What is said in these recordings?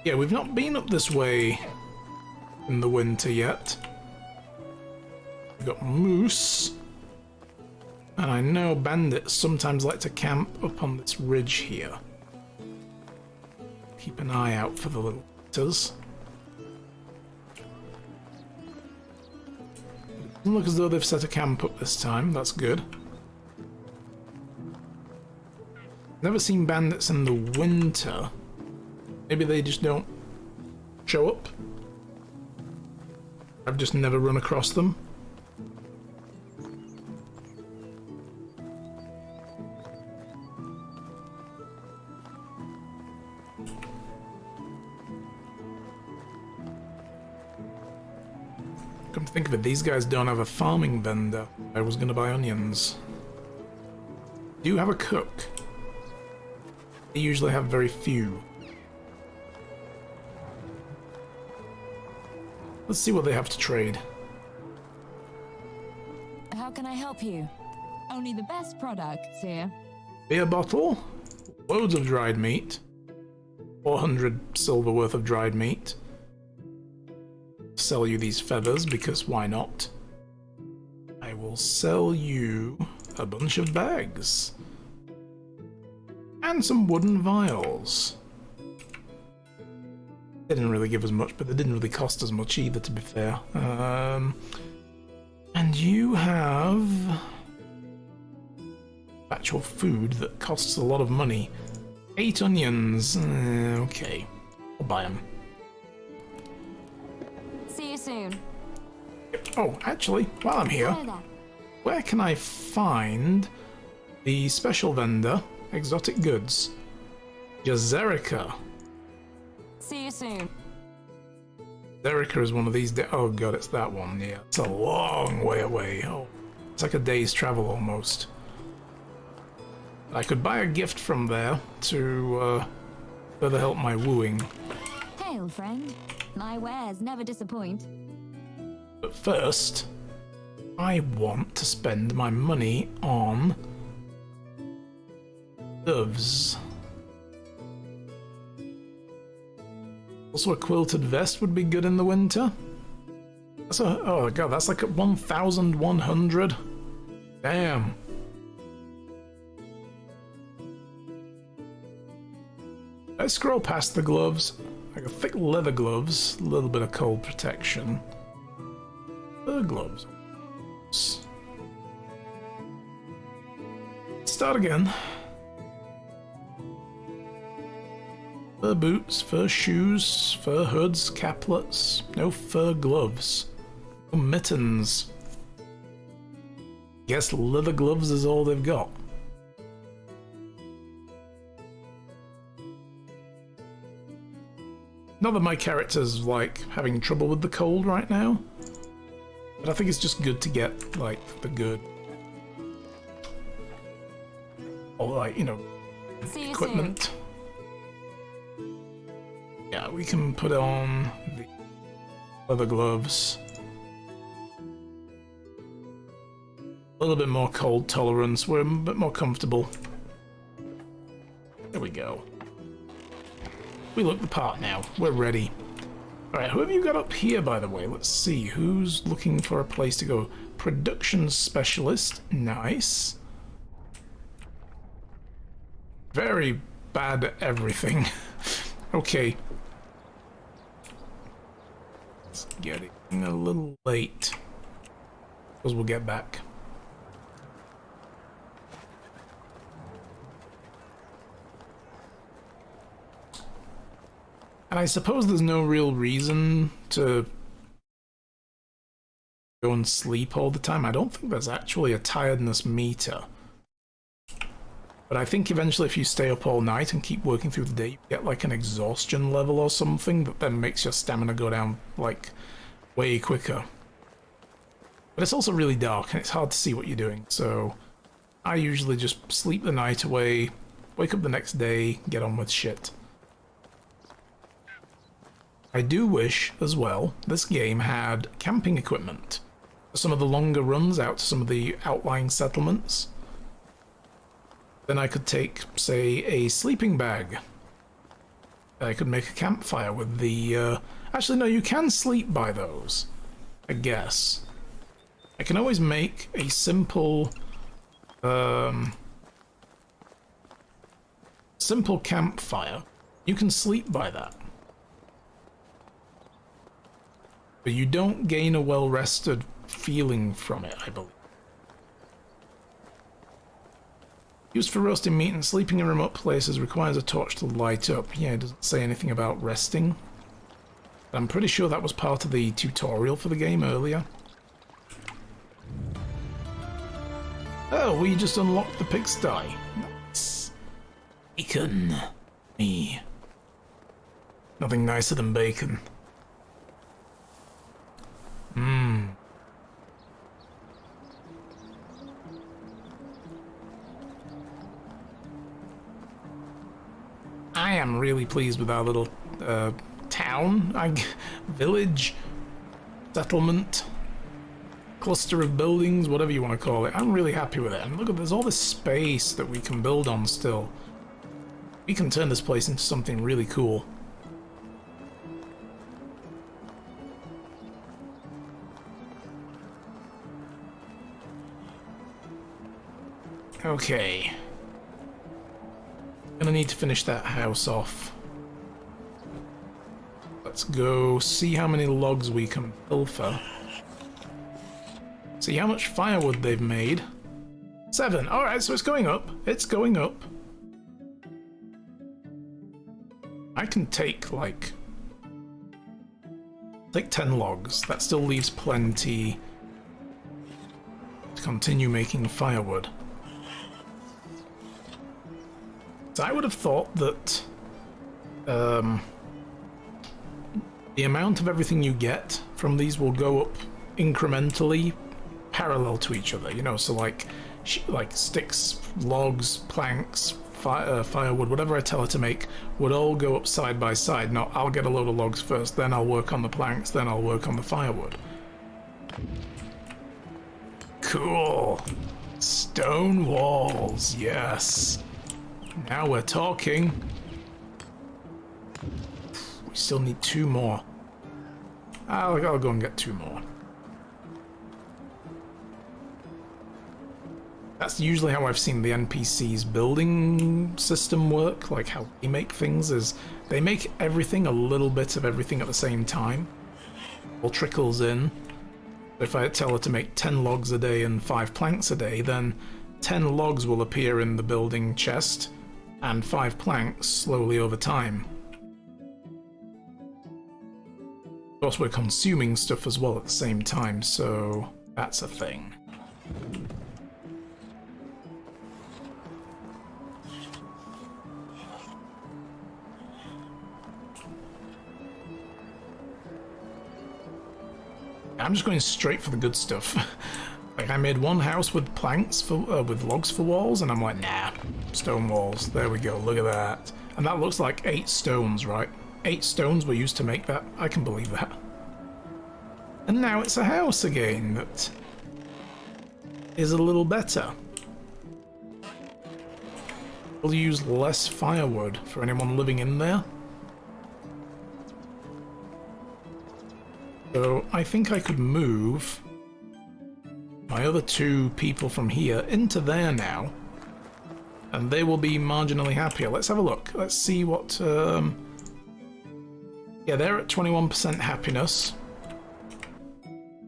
Yeah, we've not been up this way in the winter yet. We've got moose. And I know bandits sometimes like to camp up on this ridge here. Keep an eye out for the little critters. Doesn't look as though they've set a camp up this time, that's good. Never seen bandits in the winter. Maybe they just don't show up. I've just never run across them. Come to think of it, these guys don't have a farming vendor. I was going to buy onions. Do you have a cook? They usually have very few. Let's see what they have to trade. How can I help you? Only the best products here. Beer bottle, loads of dried meat, 400 silver worth of dried meat. Sell you these feathers because why not? I will sell you a bunch of bags and some wooden vials. They didn't really give us much, but they didn't really cost us much either, to be fair. And you have actual food that costs a lot of money. 8 onions. Okay, I'll buy them. See you soon. Oh, actually, while I'm here, where can I find the special vendor, exotic goods? Jazerica. See you soon. Jazerica is one of these. Oh god, it's that one. Yeah, it's a long way away. Oh, it's like a day's travel almost. I could buy a gift from there to further help my wooing. Hail, friend. My wares never disappoint. But first, I want to spend my money on doves. Also, a quilted vest would be good in the winter. That's a, oh god, that's like 1,100. Damn. I scroll past the gloves. Like a thick leather gloves, a little bit of cold protection. Fur gloves. Start again. Fur boots, fur shoes, fur hoods, caplets. No fur gloves. No mittens. Guess leather gloves is all they've got. Not that my character's, like, having trouble with the cold right now, but I think it's just good to get, like, the good, or, like, you know, equipment. Yeah, we can put on the leather gloves. A little bit more cold tolerance, we're a bit more comfortable. There we go. We look the part now. We're ready. Alright, who have you got up here, by the way? Let's see. Who's looking for a place to go? Production specialist. Nice. Very bad at everything. Okay. It's getting a little late. Suppose we'll get back. And I suppose there's no real reason to go and sleep all the time. I don't think there's actually a tiredness meter. But I think eventually if you stay up all night and keep working through the day, you get like an exhaustion level or something that then makes your stamina go down like way quicker. But it's also really dark and it's hard to see what you're doing. So I usually just sleep the night away, wake up the next day, get on with shit. I do wish, as well, this game had camping equipment for some of the longer runs out to some of the outlying settlements. Then I could take, say, a sleeping bag I could make a campfire with the... Actually, no, you can sleep by those, I guess. I can always make a simple... simple campfire. You can sleep by that. But you don't gain a well-rested feeling from it, I believe. Used for roasting meat and sleeping in remote places, requires a torch to light up. Yeah, it doesn't say anything about resting. But I'm pretty sure that was part of the tutorial for the game earlier. Oh, we just unlocked the pigsty. Nice. Bacon. Me. Nothing nicer than bacon. Mmm. I am really pleased with our little town, village, settlement, cluster of buildings, whatever you want to call it. I'm really happy with it. And look, there's all this space that we can build on still. We can turn this place into something really cool. Okay. Gonna need to finish that house off. Let's go see how many logs we can pilfer. See how much firewood they've made. 7. Alright, so it's going up. It's going up. I can take, like... take 10 logs. That still leaves plenty to continue making firewood. So I would have thought that the amount of everything you get from these will go up incrementally parallel to each other, you know, so like sticks, logs, planks, firewood, whatever I tell her to make would all go up side by side. Not I'll get a load of logs first, then I'll work on the planks, then I'll work on the firewood. Cool. Stone walls, yes. Now we're talking. We still need 2 more. I'll go and get 2 more. That's usually how I've seen the NPC's building system work, like how they make things, is they make everything a little bit of everything at the same time. All trickles in. If I tell her to make 10 logs a day and 5 planks a day, then 10 logs will appear in the building chest, and 5 planks slowly over time. Of course, we're consuming stuff as well at the same time, so that's a thing. I'm just going straight for the good stuff. Like, I made one house with planks for with logs for walls, and I'm like, nah, stone walls. There we go. Look at that. And that looks like 8 stones, right? 8 stones were used to make that. I can believe that. And now it's a house again that is a little better. We'll use less firewood for anyone living in there. So I think I could move my other 2 people from here into there now, and they will be marginally happier. Let's have a look. Let's see what... yeah, they're at 21% happiness.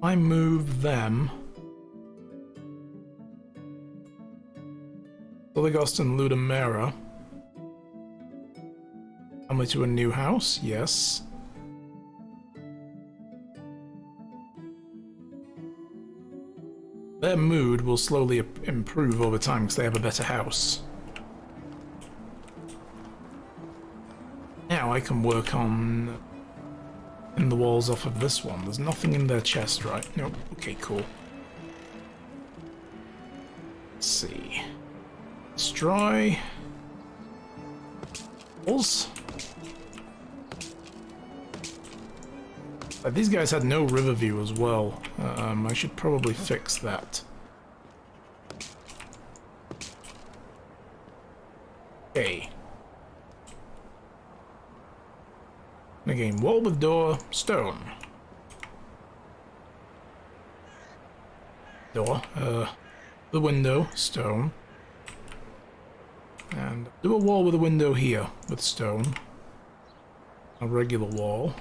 I move them. Liligost and Ludamera. Family to a new house, yes. Their mood will slowly improve over time because they have a better house. Now I can work on in the walls off of this one. There's nothing in their chest, right? Nope. Okay, cool. Let's see. Destroy walls. These guys had no river view as well. I should probably fix that. Okay. And again, wall with door, stone. Door, the window, stone. And do a wall with a window here with stone. A regular wall.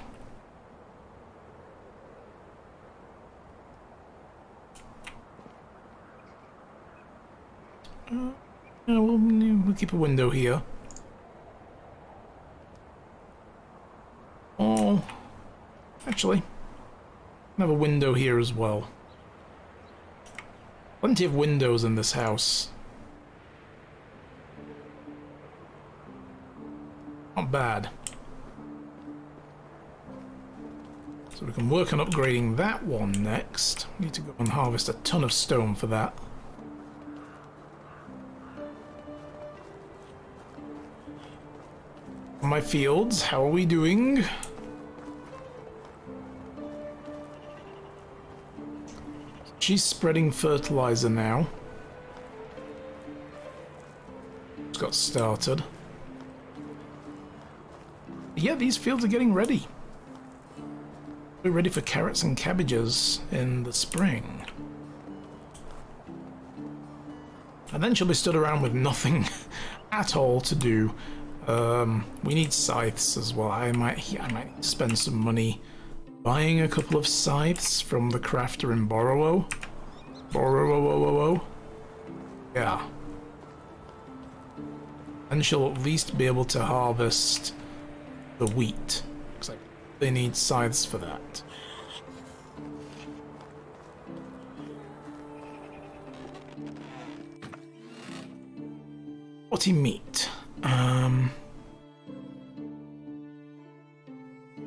We'll keep a window here. Oh, actually, have a window here as well. Plenty of windows in this house. Not bad. So we can work on upgrading that one next. Need to go and harvest a ton of stone for that. My fields, how are we doing? She's spreading fertilizer now. Just got started. Yeah, these fields are getting ready. We're ready for carrots and cabbages in the spring. And then she'll be stood around with nothing at all to do. We need scythes as well. I might need to spend some money buying a couple of scythes from the crafter in Borrowo. Yeah. And she'll at least be able to harvest the wheat. Because they need scythes for that. Potty meat.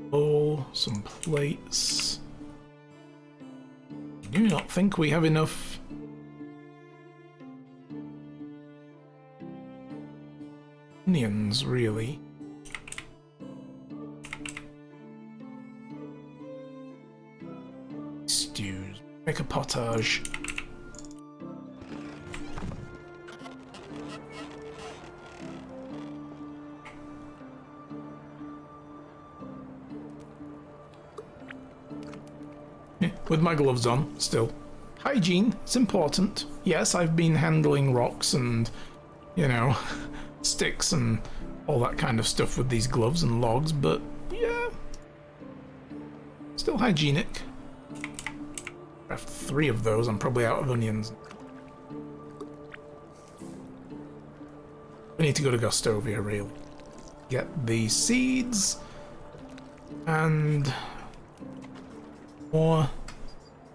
Bowl, some plates. I do not think we have enough onions, really. Stews. Make a potage. With my gloves on, still. Hygiene, it's important. Yes, I've been handling rocks and, you know, sticks and all that kind of stuff with these gloves and logs, but yeah, still hygienic. Craft 3 of those, I'm probably out of onions. We need to go to Gostovia, really. Get the seeds and more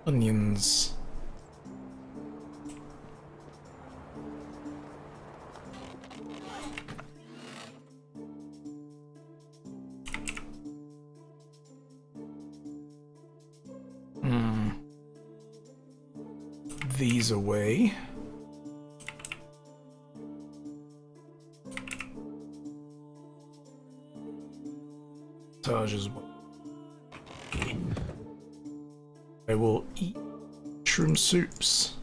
onions. These away. Taj as well. I will eat mushroom soups.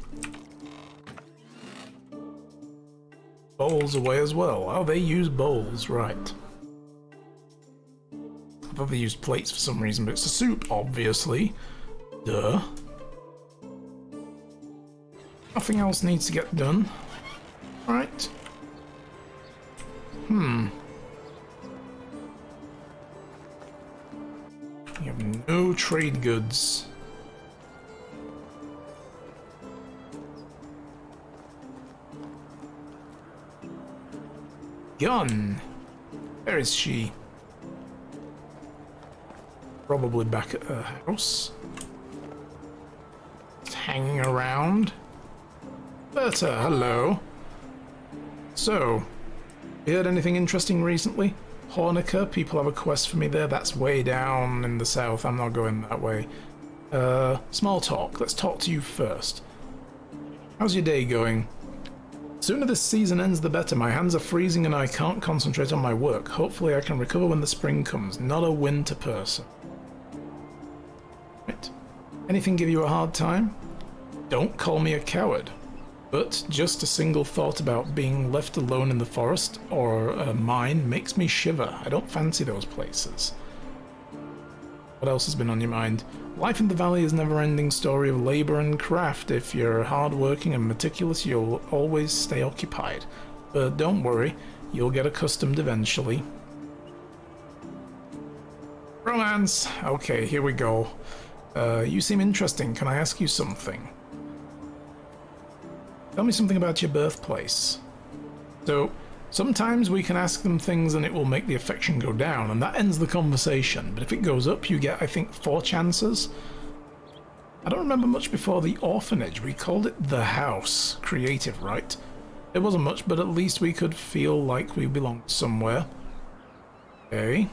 Bowls away as well. Oh, they use bowls, right. I thought they used plates for some reason, but it's a soup, obviously. Duh. Nothing else needs to get done. Right. You have no trade goods. Gun! Where is she? Probably back at her house. Just hanging around. Berta, hello. So, you heard anything interesting recently? Hornica, people have a quest for me there. That's way down in the south. I'm not going that way. Small talk. Let's talk to you first. How's your day going? Sooner this season ends, the better. My hands are freezing and I can't concentrate on my work. Hopefully I can recover when the spring comes. Not a winter person. Right. Anything give you a hard time? Don't call me a coward. But just a single thought about being left alone in the forest or a mine makes me shiver. I don't fancy those places. What else has been on your mind? Life in the valley is a never-ending story of labor and craft. If you're hard-working and meticulous, you'll always stay occupied. But don't worry, you'll get accustomed eventually. Romance! Okay, here we go. You seem interesting. Can I ask you something? Tell me something about your birthplace. So, sometimes we can ask them things and it will make the affection go down, and that ends the conversation. But if it goes up, you get, I think, 4 chances. I don't remember much before the orphanage. We called it the house. Creative, right? It wasn't much, but at least we could feel like we belonged somewhere. Okay.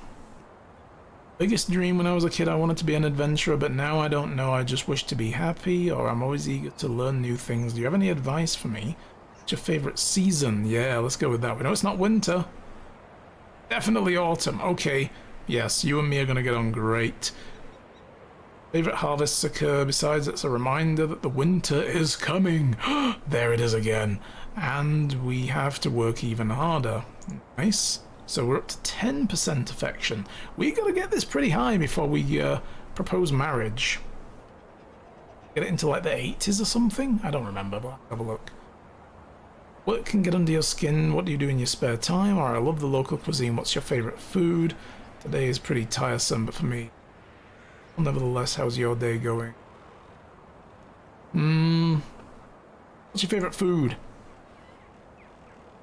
Biggest dream when I was a kid, I wanted to be an adventurer, but now I don't know. I just wish to be happy, or I'm always eager to learn new things. Do you have any advice for me? What's your favorite season? Yeah, let's go with that. We know it's not winter. Definitely autumn. Okay. Yes, you and me are going to get on great. Favorite harvests occur. Besides, it's a reminder that the winter is coming. There it is again. And we have to work even harder. Nice. So we're up to 10% affection. We gotta get this pretty high before we propose marriage. Get it into like the 80s or something? I don't remember, but I'll have a look. What can get under your skin? What do you do in your spare time? Or I love the local cuisine. What's your favorite food? Today is pretty tiresome, but for me. Nevertheless, how's your day going? What's your favorite food?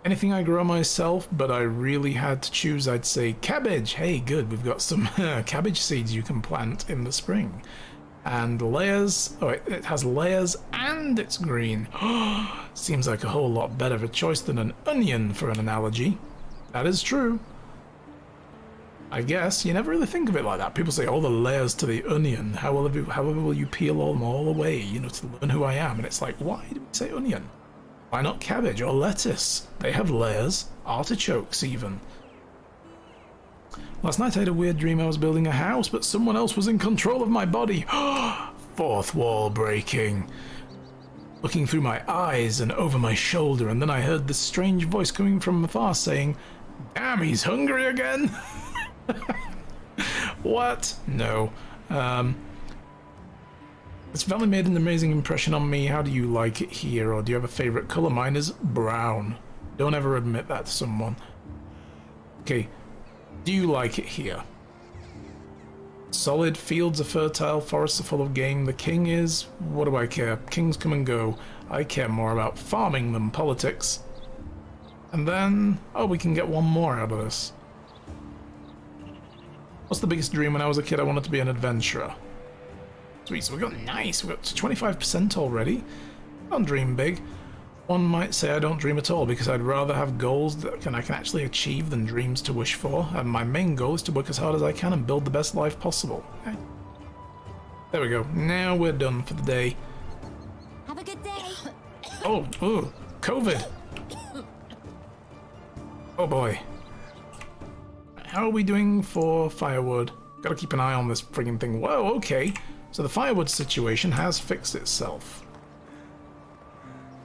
Anything I grow myself, but I really had to choose, I'd say cabbage. Hey, good, we've got some cabbage seeds you can plant in the spring. And layers, oh, it has layers and it's green. Seems like a whole lot better of a choice than an onion for an analogy. That is true. I guess, you never really think of it like that. People say, oh, the layers to the onion. However will you peel them all away, you know, to learn who I am? And it's like, why do we say onion? Why not cabbage or lettuce? They have layers. Artichokes, even. Last night I had a weird dream I was building a house, but someone else was in control of my body. Fourth wall breaking. Looking through my eyes and over my shoulder, and then I heard this strange voice coming from afar saying, damn, he's hungry again? What? No. This valley made an amazing impression on me. How do you like it here? Or do you have a favorite color? Mine is brown. Don't ever admit that to someone. Okay. Do you like it here? Solid fields are fertile, forests are full of game. The king is... what do I care? Kings come and go. I care more about farming than politics. And then... oh, we can get one more out of this. What's the biggest dream when I was a kid? I wanted to be an adventurer. Sweet, so we got nice. We got to 25% already. I don't dream big. One might say I don't dream at all because I'd rather have goals that I can actually achieve than dreams to wish for. And my main goal is to work as hard as I can and build the best life possible. Okay. There we go. Now we're done for the day. Have a good day. Oh, COVID. Oh boy. How are we doing for firewood? Gotta keep an eye on this friggin' thing. Whoa, okay. So the firewood situation has fixed itself.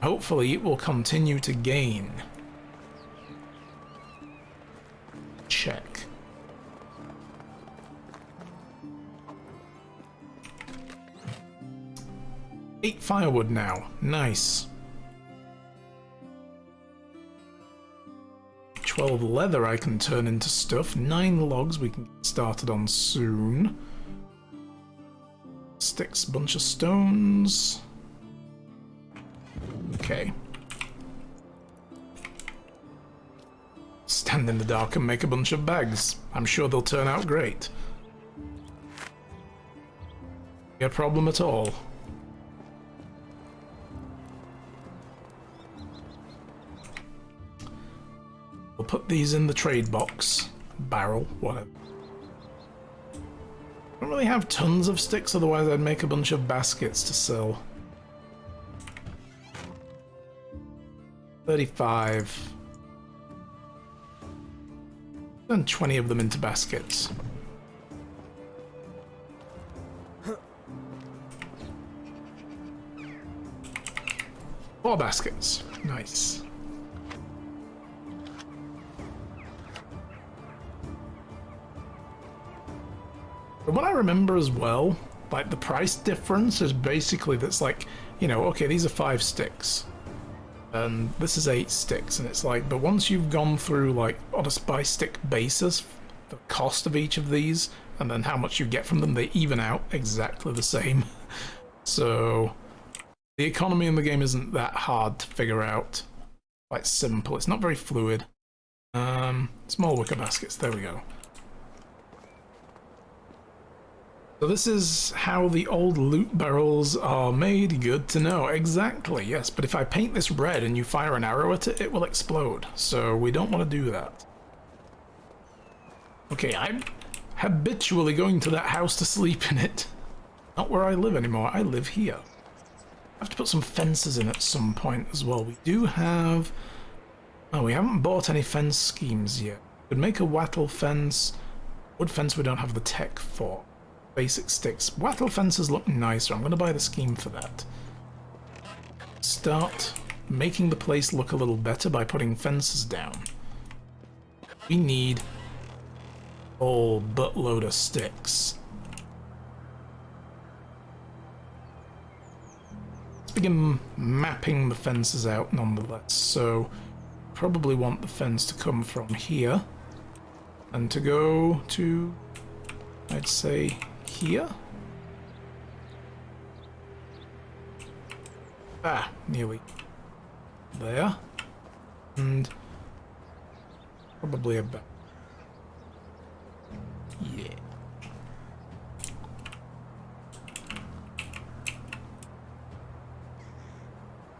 Hopefully it will continue to gain. Check. Eight firewood now. Nice. 12 leather I can turn into stuff. 9 logs we can get started on soon. Sticks, bunch of stones. Okay. Stand in the dark and make a bunch of bags. I'm sure they'll turn out great. No problem at all. We'll put these in the trade box. Barrel, whatever. I don't really have tons of sticks, otherwise I'd make a bunch of baskets to sell. 35. Turn 20 of them into baskets. Four baskets. Nice. From what I remember as well, like the price difference is basically that's like, you know, okay, these are 5 sticks. And this is 8 sticks, and it's like, but once you've gone through, like, on a by stick basis, the cost of each of these, and then how much you get from them, they even out exactly the same. So, the economy in the game isn't that hard to figure out. Quite simple. It's not very fluid. Small wicker baskets, there we go. So this is how the old loot barrels are made. Good to know. Exactly, yes. But if I paint this red and you fire an arrow at it, it will explode. So we don't want to do that. Okay, I'm habitually going to that house to sleep in it. Not where I live anymore. I live here. I have to put some fences in at some point as well. We do have... Oh, we haven't bought any fence schemes yet. We'd make a wattle fence. Wood fence we don't have the tech for. Basic sticks. Wattle fences look nicer. I'm going to buy the scheme for that. Start making the place look a little better by putting fences down. We need a whole buttload of sticks. Let's begin mapping the fences out nonetheless. So probably want the fence to come from here and to go to, I'd say, here. Ah, nearly there. And probably about, yeah.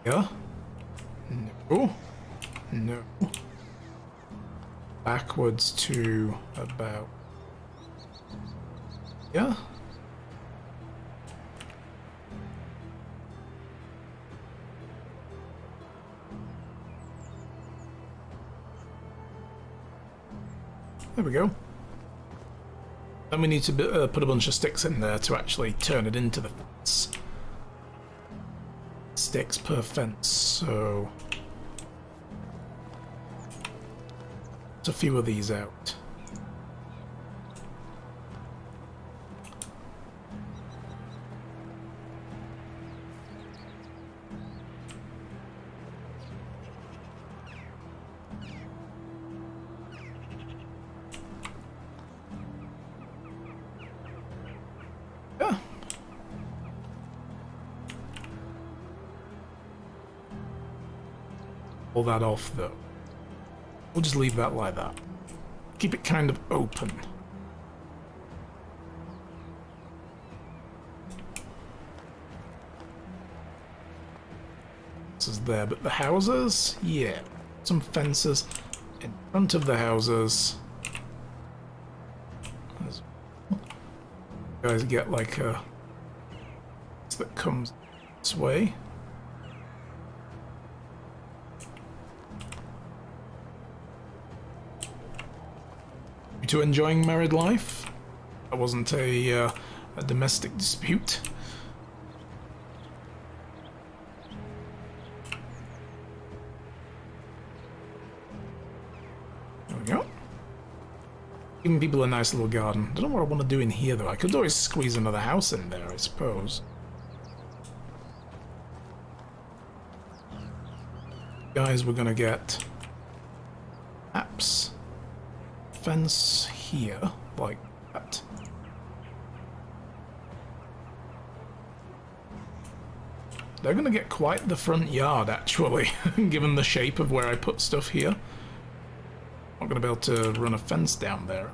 Yeah. No. No. Backwards to about, yeah. There we go. Then we need to put a bunch of sticks in there to actually turn it into the fence. Sticks per fence, so... a few of these out. Yeah. Pull that off though. We'll just leave that like that. Keep it kind of open. This is there, but the houses? Yeah. Some fences in front of the houses. You guys get like a... that comes this way. You two enjoying married life? That wasn't a domestic dispute. There we go. Giving people a nice little garden. Don't know what I want to do in here though. I could always squeeze another house in there, I suppose. Guys, we're gonna get apps. Fence here, like that. They're gonna get quite the front yard, actually, given the shape of where I put stuff here. Not gonna be able to run a fence down there.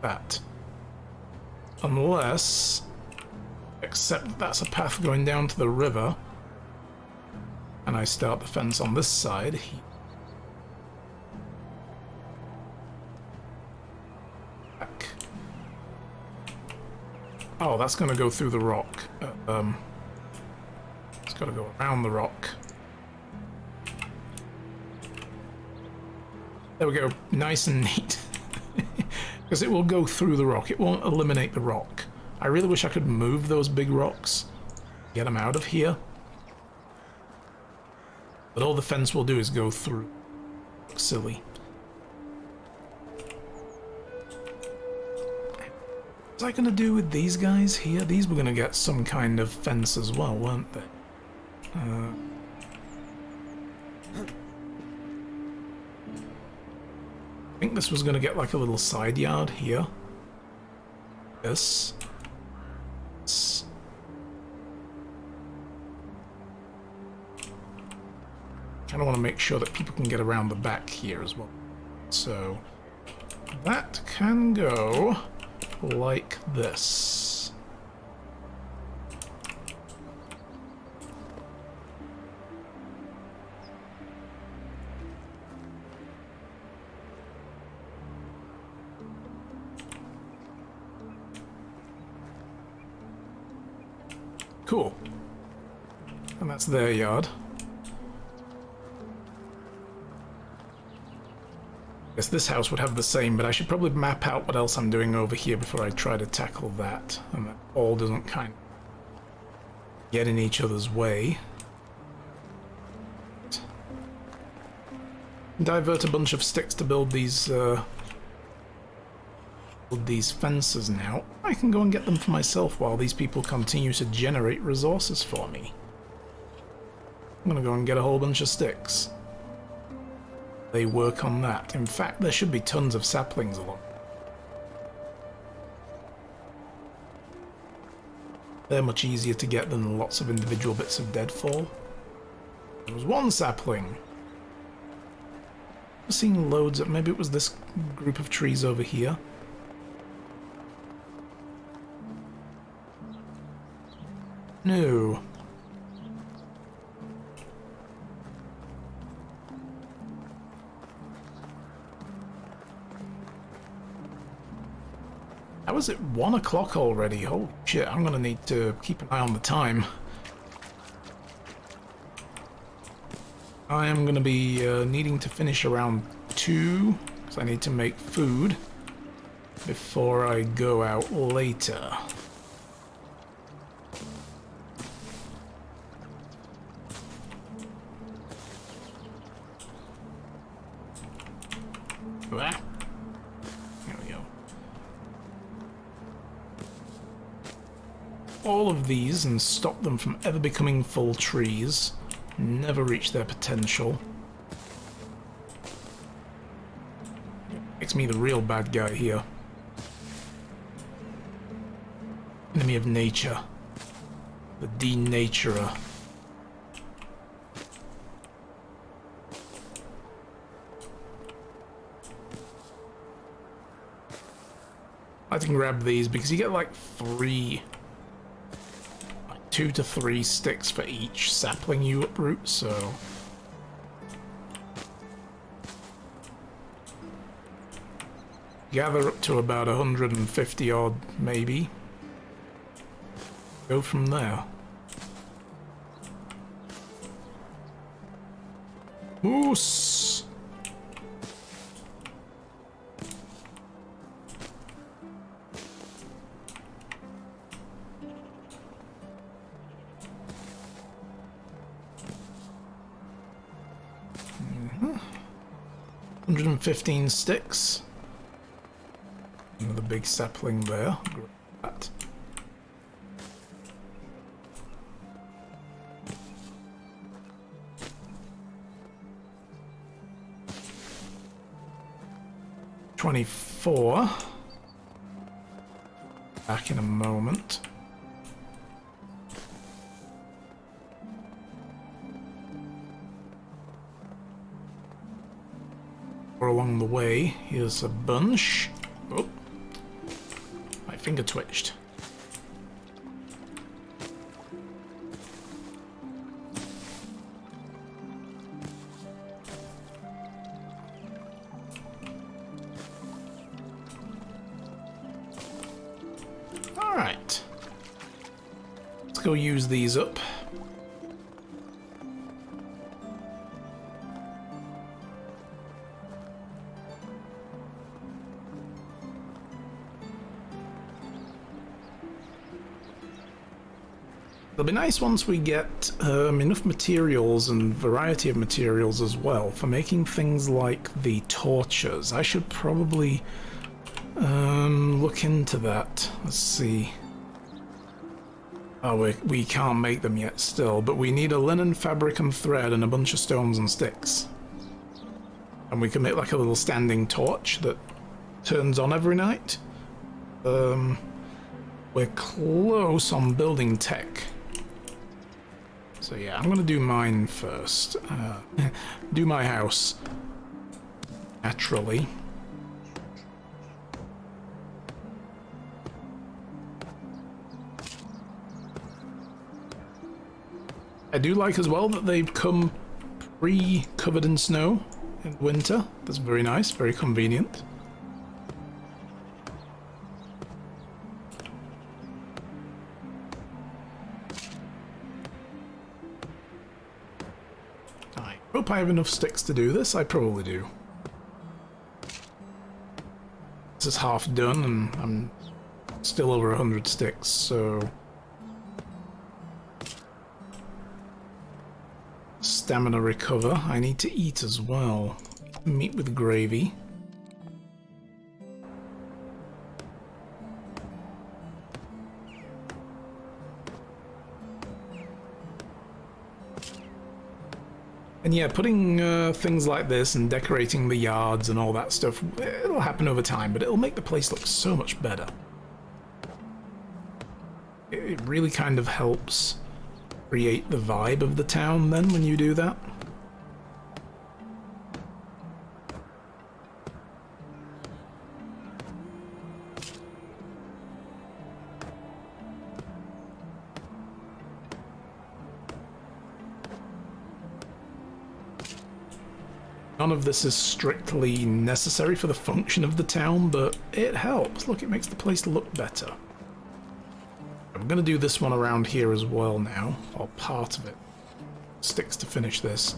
That. Unless... except that's a path going down to the river. And I start the fence on this side. Oh, that's going to go through the rock. It's got to go around the rock. There we go. Nice and neat. Because it will go through the rock. It won't eliminate the rock. I really wish I could move those big rocks. Get them out of here. But all the fence will do is go through. Silly. What's I gonna do with these guys here? These were gonna get some kind of fence as well, weren't they? I think this was gonna get like a little side yard here. This. I want to make sure that people can get around the back here as well. So that can go like this. Cool. And that's their yard. Guess this house would have the same, but I should probably map out what else I'm doing over here before I try to tackle that. And that all doesn't kind of get in each other's way. Divert a bunch of sticks to build these fences now. I can go and get them for myself while these people continue to generate resources for me. I'm gonna go and get a whole bunch of sticks. They work on that. In fact, there should be tons of saplings along. They're much easier to get than lots of individual bits of deadfall. There was one sapling. I've seen loads of... maybe it was this group of trees over here. No. How is it 1 o'clock already? Holy shit, I'm gonna need to keep an eye on the time. I am gonna be needing to finish around 2, because I need to make food before I go out later. Ah. There we go. All of these, and stop them from ever becoming full trees, never reach their potential. Makes me the real bad guy here. Enemy of nature. The denaturer. I can grab these because you get like 2 to 3 sticks for each sapling you uproot, so... gather up to about 150 odd, maybe. Go from there. Moose! Mm-hmm. 115 sticks. Another big sapling there. Grab that. $24. Back in a moment. Or along the way, here's a bunch. Oh, my finger twitched. Alright. Let's go use these up. It'll be nice once we get enough materials and variety of materials as well for making things like the torches. I should probably Look into that. Let's see. Oh, we can't make them yet still, but we need a linen, fabric, and thread, and a bunch of stones and sticks. And we can make like a little standing torch that turns on every night. We're close on building tech. So yeah, I'm gonna do mine first. Do my house. Naturally. I do like as well that they've come pre-covered in snow in winter. That's very nice, very convenient. I hope I have enough sticks to do this. I probably do. This is half done and I'm still over 100 sticks, so... Stamina recover. I need to eat as well. Meat with gravy. And yeah, putting things like this and decorating the yards and all that stuff, it'll happen over time, but it'll make the place look so much better. It really kind of helps create the vibe of the town then when you do that. None of this is strictly necessary for the function of the town, but it helps. Look, it makes the place look better. I'm going to do this one around here as well now, or part of it. Sticks to finish this.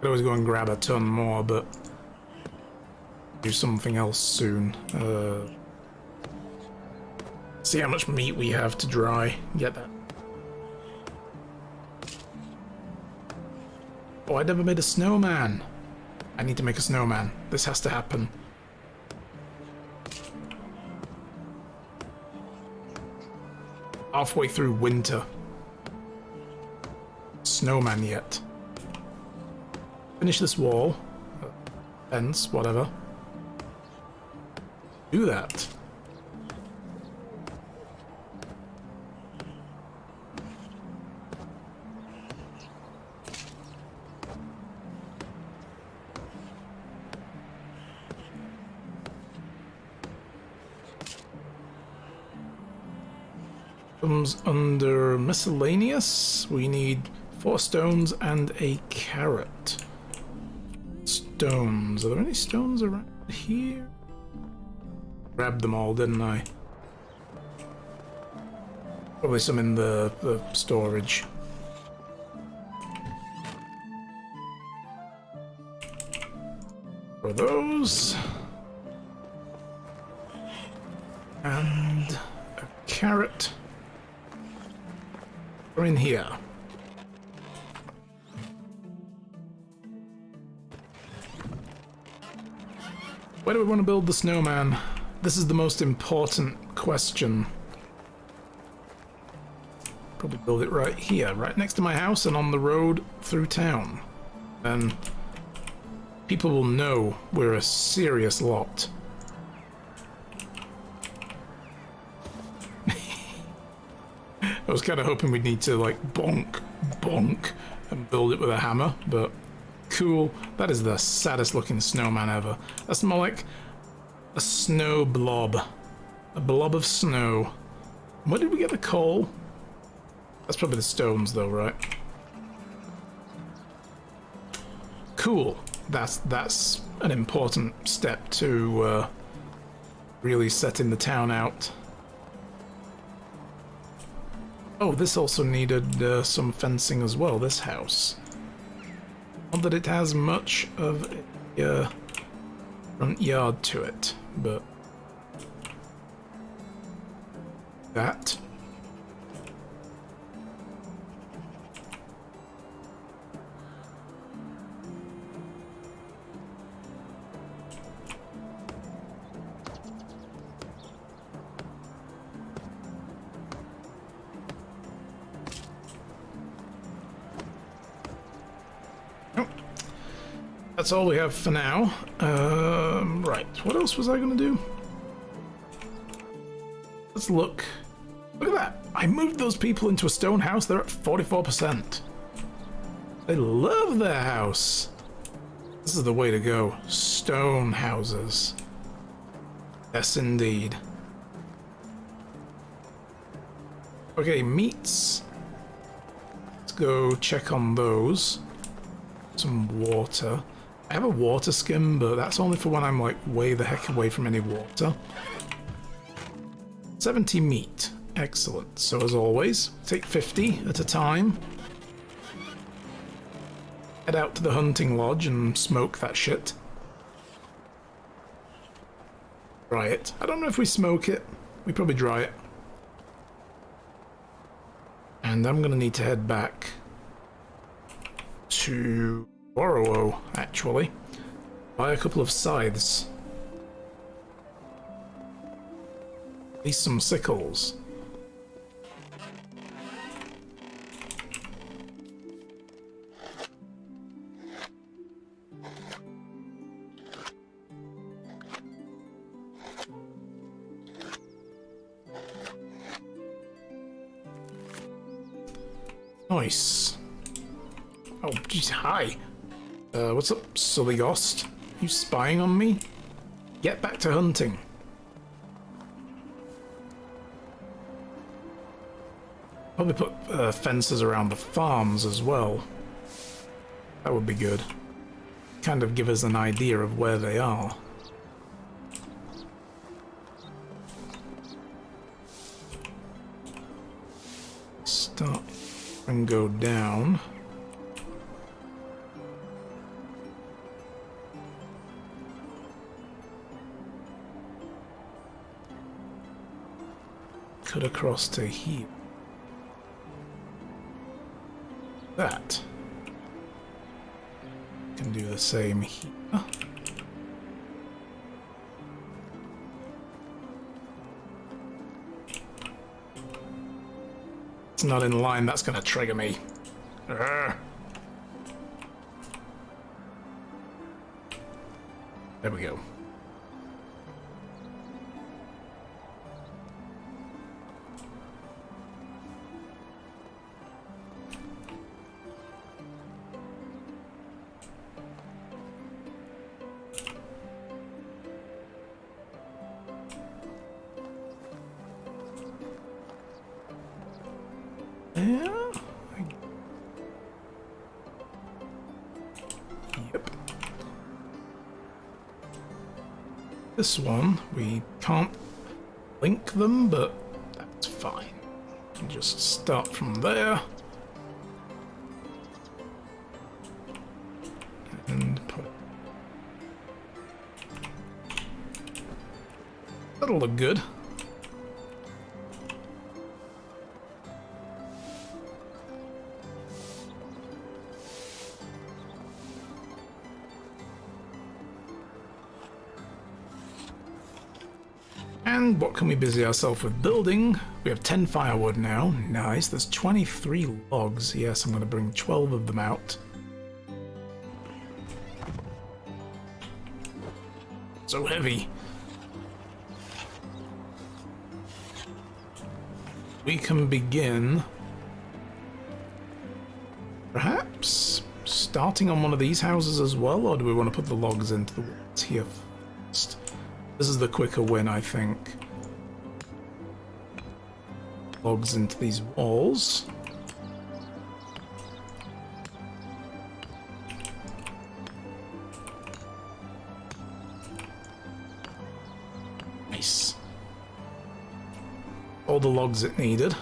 Could always go and grab a ton more, but do something else soon. See how much meat we have to dry. Get that. Oh, I never made a snowman. I need to make a snowman. This has to happen. Halfway through winter. Snowman yet. Finish this wall. Fence, whatever. Do that. Comes under miscellaneous. We need 4 stones and a carrot. Stones. Are there any stones around here? Grabbed them all, didn't I? Probably some in the storage. For those. And a carrot. We're in here. Where do we want to build the snowman? This is the most important question. Probably build it right here, right next to my house and on the road through town. And people will know we're a serious lot. I was kind of hoping we'd need to, like, bonk, and build it with a hammer, but cool. That is the saddest looking snowman ever. That's more like a snow blob. A blob of snow. Where did we get the coal? That's probably the stones, though, right? Cool. That's an important step to really setting the town out. Oh, this also needed some fencing as well, this house. Not that it has much of a front yard to it, but... that. That's all we have for now. Right, what else was I going to do? Let's look. Look at that. I moved those people into a stone house. They're at 44%. They love their house. This is the way to go. Stone houses. Yes, indeed. Okay, meats. Let's go check on those. Some water. I have a water skim, but that's only for when I'm like way the heck away from any water. 70 meat. Excellent. So as always, take 50 at a time. Head out to the hunting lodge and smoke that shit. Dry it. I don't know if we smoke it. We probably dry it. And I'm gonna need to head back to Borrow, actually. Buy a couple of scythes. At least some sickles. Nice. Oh, geez, hi. What's up, silly ghost? You spying on me? Get back to hunting. Probably put fences around the farms as well. That would be good. Kind of give us an idea of where they are. Start and go down. Cut across to here. That. Can do the same here. It's not in line, that's gonna trigger me. Urgh. There we go. Yeah. Yep. This one, we can't link them, but that's fine. We'll just start from there. And put it. That'll look good. And what can we busy ourselves with building? We have 10 firewood now. Nice. There's 23 logs. Yes, I'm going to bring 12 of them out. So heavy. We can begin, perhaps, starting on one of these houses as well, or do we want to put the logs into the walls here first? This is the quicker win, I think. Logs into these walls. Nice. All the logs it needed.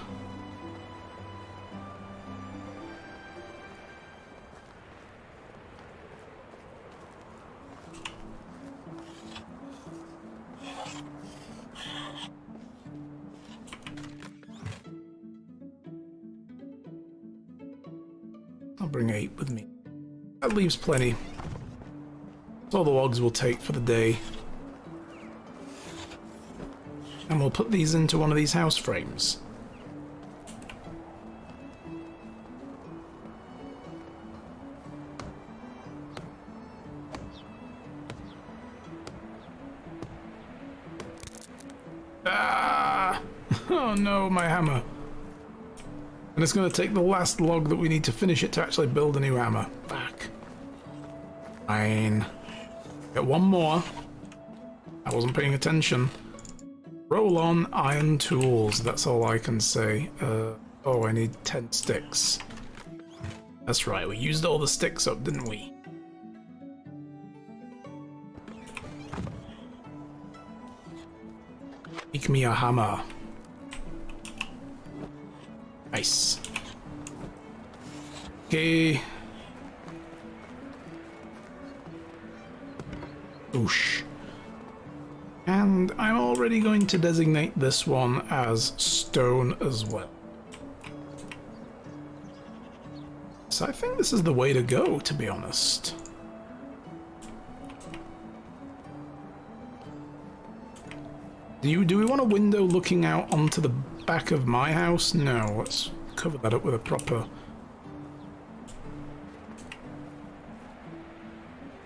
I'll bring 8 with me. That leaves plenty. That's all the logs will take for the day. And we'll put these into one of these house frames. no, my hammer. And it's going to take the last log that we need to finish it to actually build a new hammer. Back. Fine. Get one more. I wasn't paying attention. Roll on iron tools, that's all I can say. Oh, I need 10 sticks. That's right, we used all the sticks up, didn't we? Make me a hammer. Nice. Okay. Oosh. And I'm already going to designate this one as stone as well. So I think this is the way to go, to be honest. Do we want a window looking out onto the back of my house? No, let's cover that up with a proper...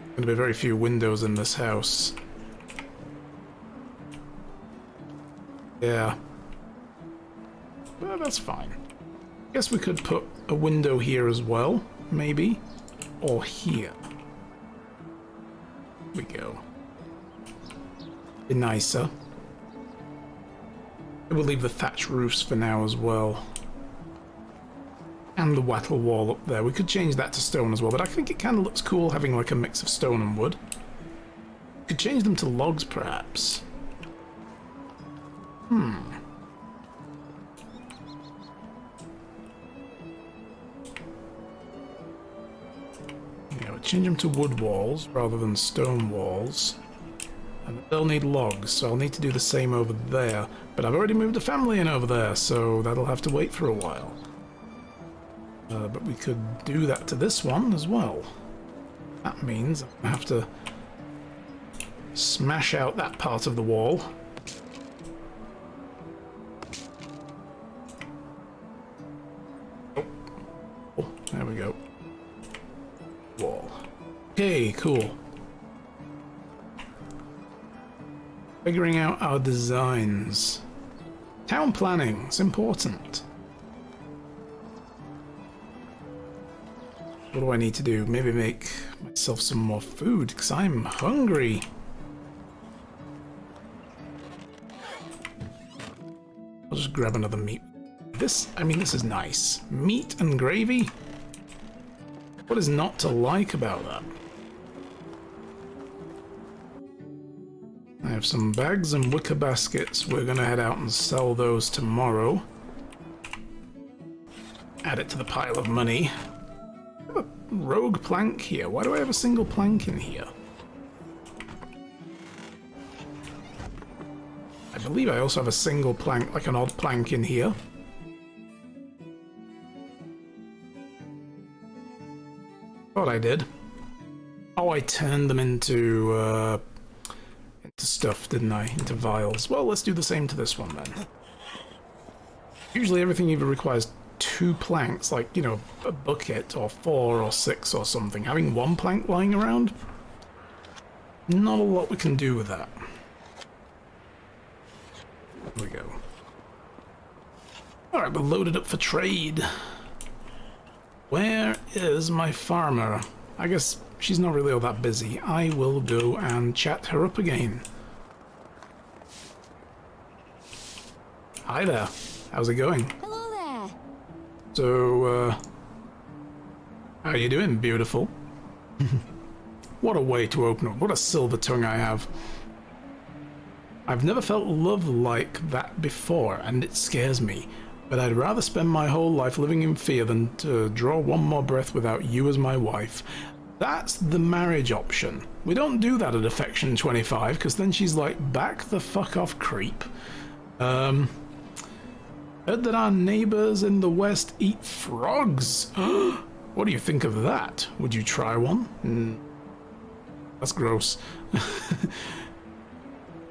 Going to be very few windows in this house. Yeah. Well, that's fine. Guess we could put a window here as well, maybe. Or here. Here we go. Be nicer. We'll leave the thatch roofs for now as well. And the wattle wall up there. We could change that to stone as well, but I think it kind of looks cool having like a mix of stone and wood. Could change them to logs, perhaps. Yeah, we'll change them to wood walls rather than stone walls. And they'll need logs, so I'll need to do the same over there. But I've already moved a family in over there, so that'll have to wait for a while. But we could do that to this one as well. That means I have to smash out that part of the wall. Oh, there we go. Wall. Okay, cool. Figuring out our designs. Town planning, it's important. What do I need to do? Maybe make myself some more food, because I'm hungry. I'll just grab another meat. This is nice. Meat and gravy? What is not to like about that? I have some bags and wicker baskets. We're gonna head out and sell those tomorrow. Add it to the pile of money. I have a rogue plank here. Why do I have a single plank in here? I believe I also have a single plank, like an odd plank in here. Thought I did. Oh, I turned them into stuff, didn't I? Into vials. Well, let's do the same to this one then. Usually everything either requires 2 planks, like, you know, a bucket, or 4 or 6 or something. Having 1 plank lying around, not a lot we can do with that. There we go. Alright, we're loaded up for trade. Where is my farmer? I guess she's not really all that busy. I will go and chat her up again. Hi there. How's it going? Hello there. So, how you doing, beautiful? What a way to open up. What a silver tongue I have. I've never felt love like that before, and it scares me. But I'd rather spend my whole life living in fear than to draw one more breath without you as my wife. That's the marriage option. We don't do that at Affection 25, because then she's like, back the fuck off, creep. Heard that our neighbors in the west eat frogs. What do you think of that? Would you try one? That's gross.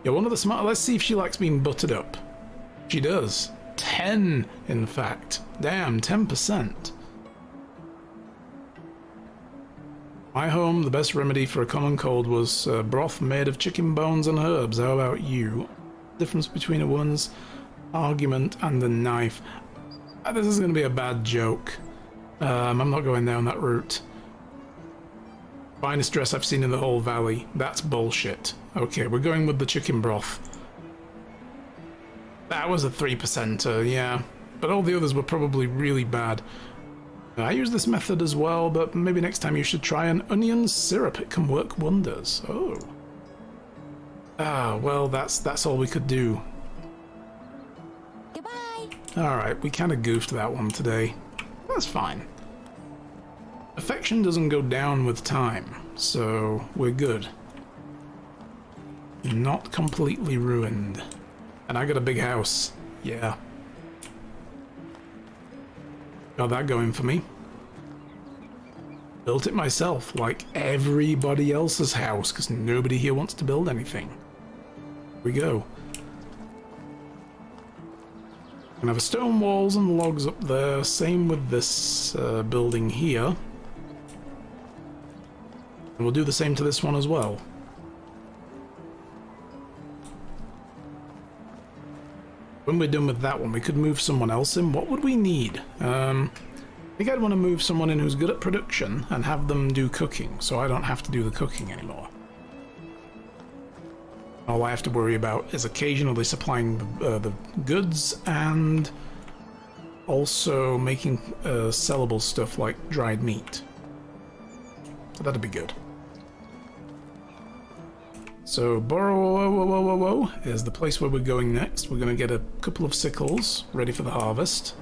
Yeah, one of the smart... Let's see if she likes being buttered up. She does. 10, in fact. Damn, 10%. My home, the best remedy for a common cold was broth made of chicken bones and herbs. How about you? Difference between a woman's argument and a knife. This is going to be a bad joke. I'm not going down that route. Finest dress I've seen in the whole valley. That's bullshit. Okay, we're going with the chicken broth. That was a 3%er, yeah. But all the others were probably really bad. I use this method as well, but maybe next time you should try an onion syrup. It can work wonders. Oh. Ah, well, that's all we could do. Goodbye. Alright, we kind of goofed that one today. That's fine. Affection doesn't go down with time, so we're good. Not completely ruined. And I got a big house. Yeah. Got that going for me. Built it myself, like everybody else's house, because nobody here wants to build anything. Here we go. And have a stone walls and logs up there. Same with this building here. And we'll do the same to this one as well. When we're done with that one, we could move someone else in. What would we need? I think I'd want to move someone in who's good at production and have them do cooking, so I don't have to do the cooking anymore. All I have to worry about is occasionally supplying the goods and also making sellable stuff like dried meat. So that'd be good. So Borough is the place where we're going next. We're going to get a couple of sickles ready for the harvest.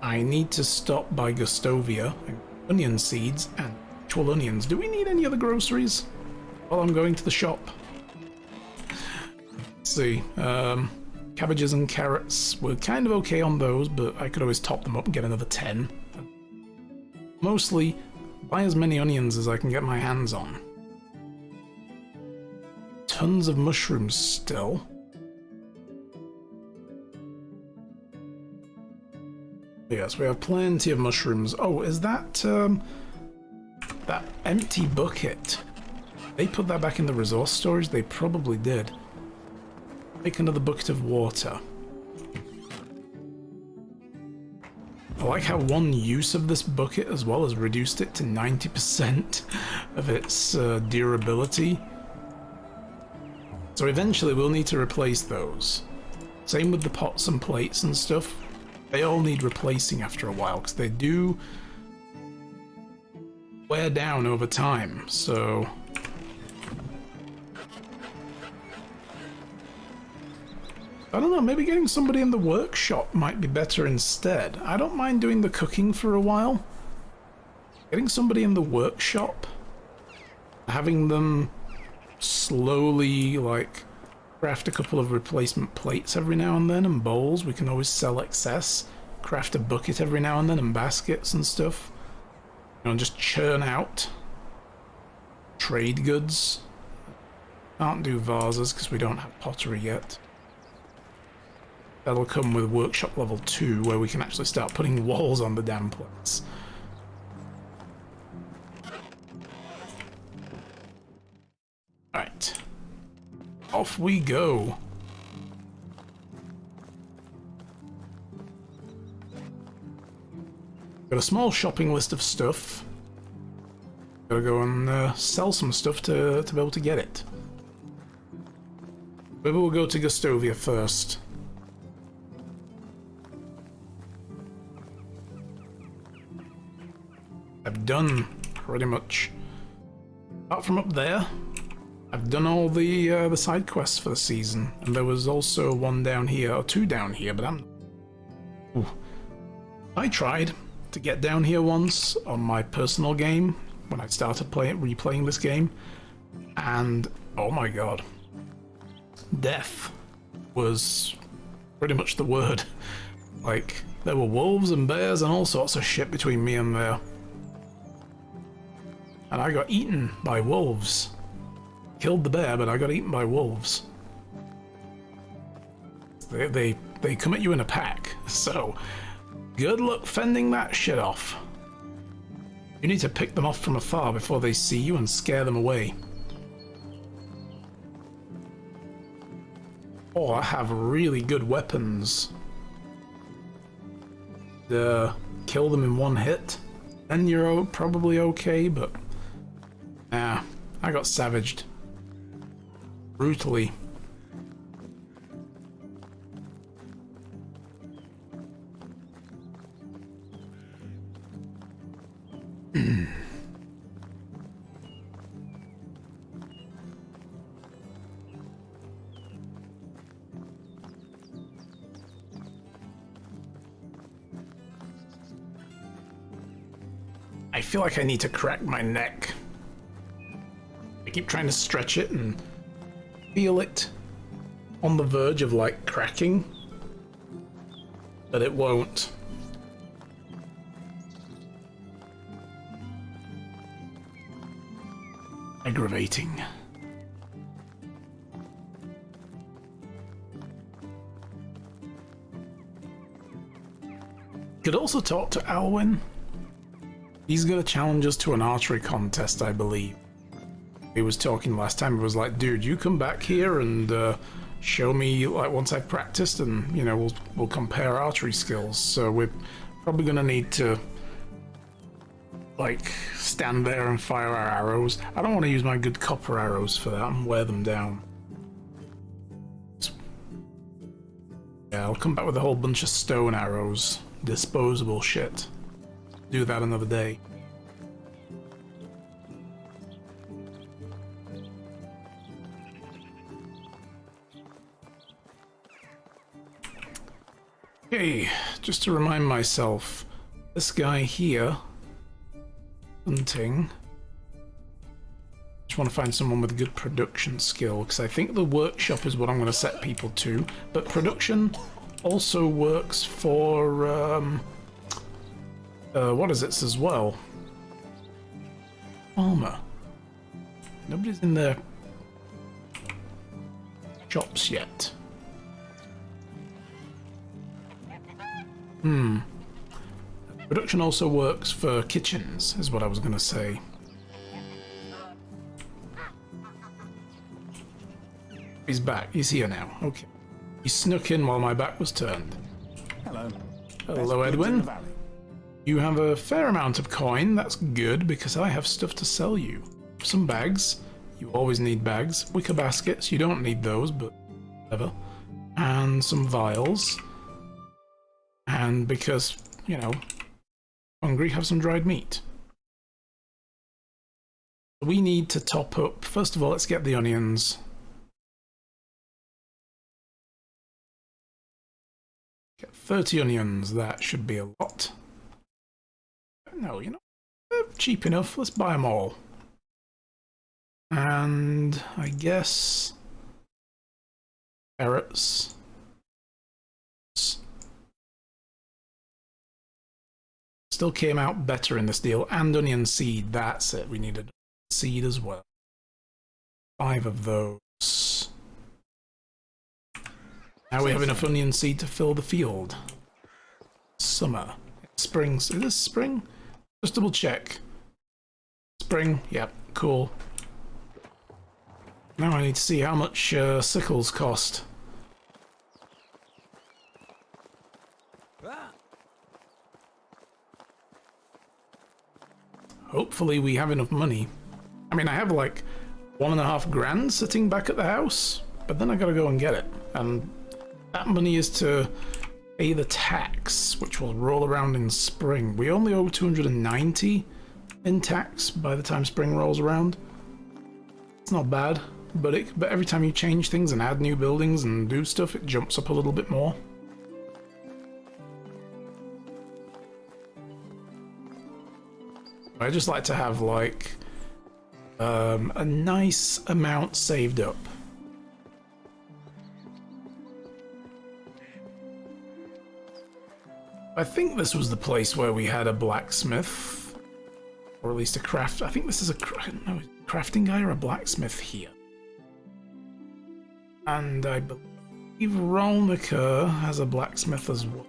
I need to stop by Gustovia and onion seeds and actual onions. Do we need any other groceries while I'm going to the shop? Let's see. Cabbages and carrots. We're kind of okay on those, but I could always top them up and get another 10. Mostly buy as many onions as I can get my hands on. Tons of mushrooms still. Yes, we have plenty of mushrooms. Oh, is that that empty bucket? They put that back in the resource storage? They probably did. Make another bucket of water. I like how one use of this bucket as well has reduced it to 90% of its durability. So eventually we'll need to replace those. Same with the pots and plates and stuff. They all need replacing after a while because they do wear down over time, so... I don't know, maybe getting somebody in the workshop might be better instead. I don't mind doing the cooking for a while. Getting somebody in the workshop, having them slowly, like, craft a couple of replacement plates every now and then and bowls. We can always sell excess. Craft a bucket every now and then and baskets and stuff. You know, just churn out trade goods. Can't do vases because we don't have pottery yet. That'll come with workshop level 2 where we can actually start putting walls on the damn place. Alright. Off we go. Got a small shopping list of stuff. Gotta go and sell some stuff to be able to get it. Maybe we'll go to Gustovia first. I've done pretty much, apart from up there, I've done all the side quests for the season, and there was also one down here, or two down here, but I tried to get down here once on my personal game, when I started replaying this game, and oh my god, death was pretty much the word. Like, there were wolves and bears and all sorts of shit between me and there. And I got eaten by wolves. Killed the bear, but I got eaten by wolves. They come at you in a pack, so good luck fending that shit off. You need to pick them off from afar before they see you and scare them away. Oh, I have really good weapons. Kill them in one hit, then you're probably okay, but nah, I got savaged. Brutally. I feel like I need to crack my neck. I keep trying to stretch it and feel it on the verge of like cracking, but it won't. Aggravating. Could also talk to Alwyn. He's gonna challenge us to an archery contest, I believe. He was talking last time. He was like, "Dude, you come back here and show me like once I've practiced, and you know we'll compare archery skills." So we're probably gonna need to like stand there and fire our arrows. I don't want to use my good copper arrows for that and wear them down. Yeah, I'll come back with a whole bunch of stone arrows, disposable shit. Do that another day. Okay, just to remind myself, this guy here, hunting. Just want to find someone with good production skill, because I think the workshop is what I'm going to set people to. But production also works for what is it as well? Armor. Nobody's in their shops yet. Production also works for kitchens, is what I was going to say. He's back. He's here now. Okay. He snuck in while my back was turned. Hello. Hello, Edwin. You have a fair amount of coin. That's good, because I have stuff to sell you. Some bags. You always need bags. Wicker baskets. You don't need those, but whatever. And some vials. And because, you know, hungry, have some dried meat. We need to top up. First of all, let's get the onions. Get 30 onions. That should be a lot. No, you know, they're cheap enough. Let's buy them all. And I guess carrots. Still came out better in this deal. And onion seed. That's it. We needed seed as well. 5 of those. Now we have enough onion seed to fill the field. Summer. Spring. Is this spring? Just double check. Spring. Yep. Cool. Now I need to see how much sickles cost. Hopefully we have enough money. I mean, I have like $1.5 grand sitting back at the house, but then I gotta go and get it. And that money is to pay the tax, which will roll around in spring. We only owe 290 in tax by the time spring rolls around. It's not bad, but every time you change things and add new buildings and do stuff, it jumps up a little bit more. I just like to have like a nice amount saved up. I think this was the place where we had a blacksmith, or at least a craft. I think this is a crafting guy or a blacksmith here. And I believe Rolnica has a blacksmith as well.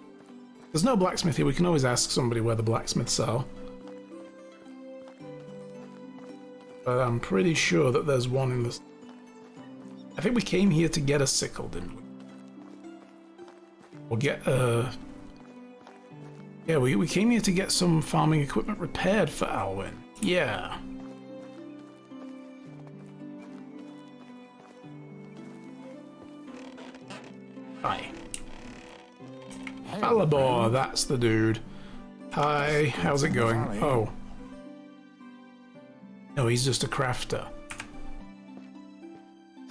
There's no blacksmith here. We can always ask somebody where the blacksmiths are. But I'm pretty sure that there's one in this. I think we came here to get a sickle, didn't we? We'll get yeah, we came here to get some farming equipment repaired for Alwyn. Yeah. Hi. Falibor, that's the dude. Hi, how's it going? Oh. No, he's just a crafter.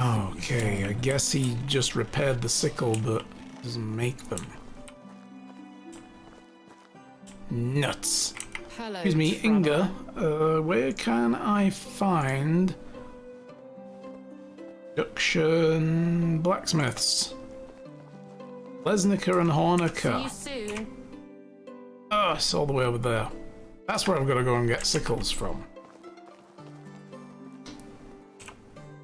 Okay, I guess he just repaired the sickle, but doesn't make them. Nuts. Hello, Excuse me, Inga. Where can I find production blacksmiths? Lesnica and Hornica. See you soon. Oh, it's all the way over there. That's where I've got to go and get sickles from.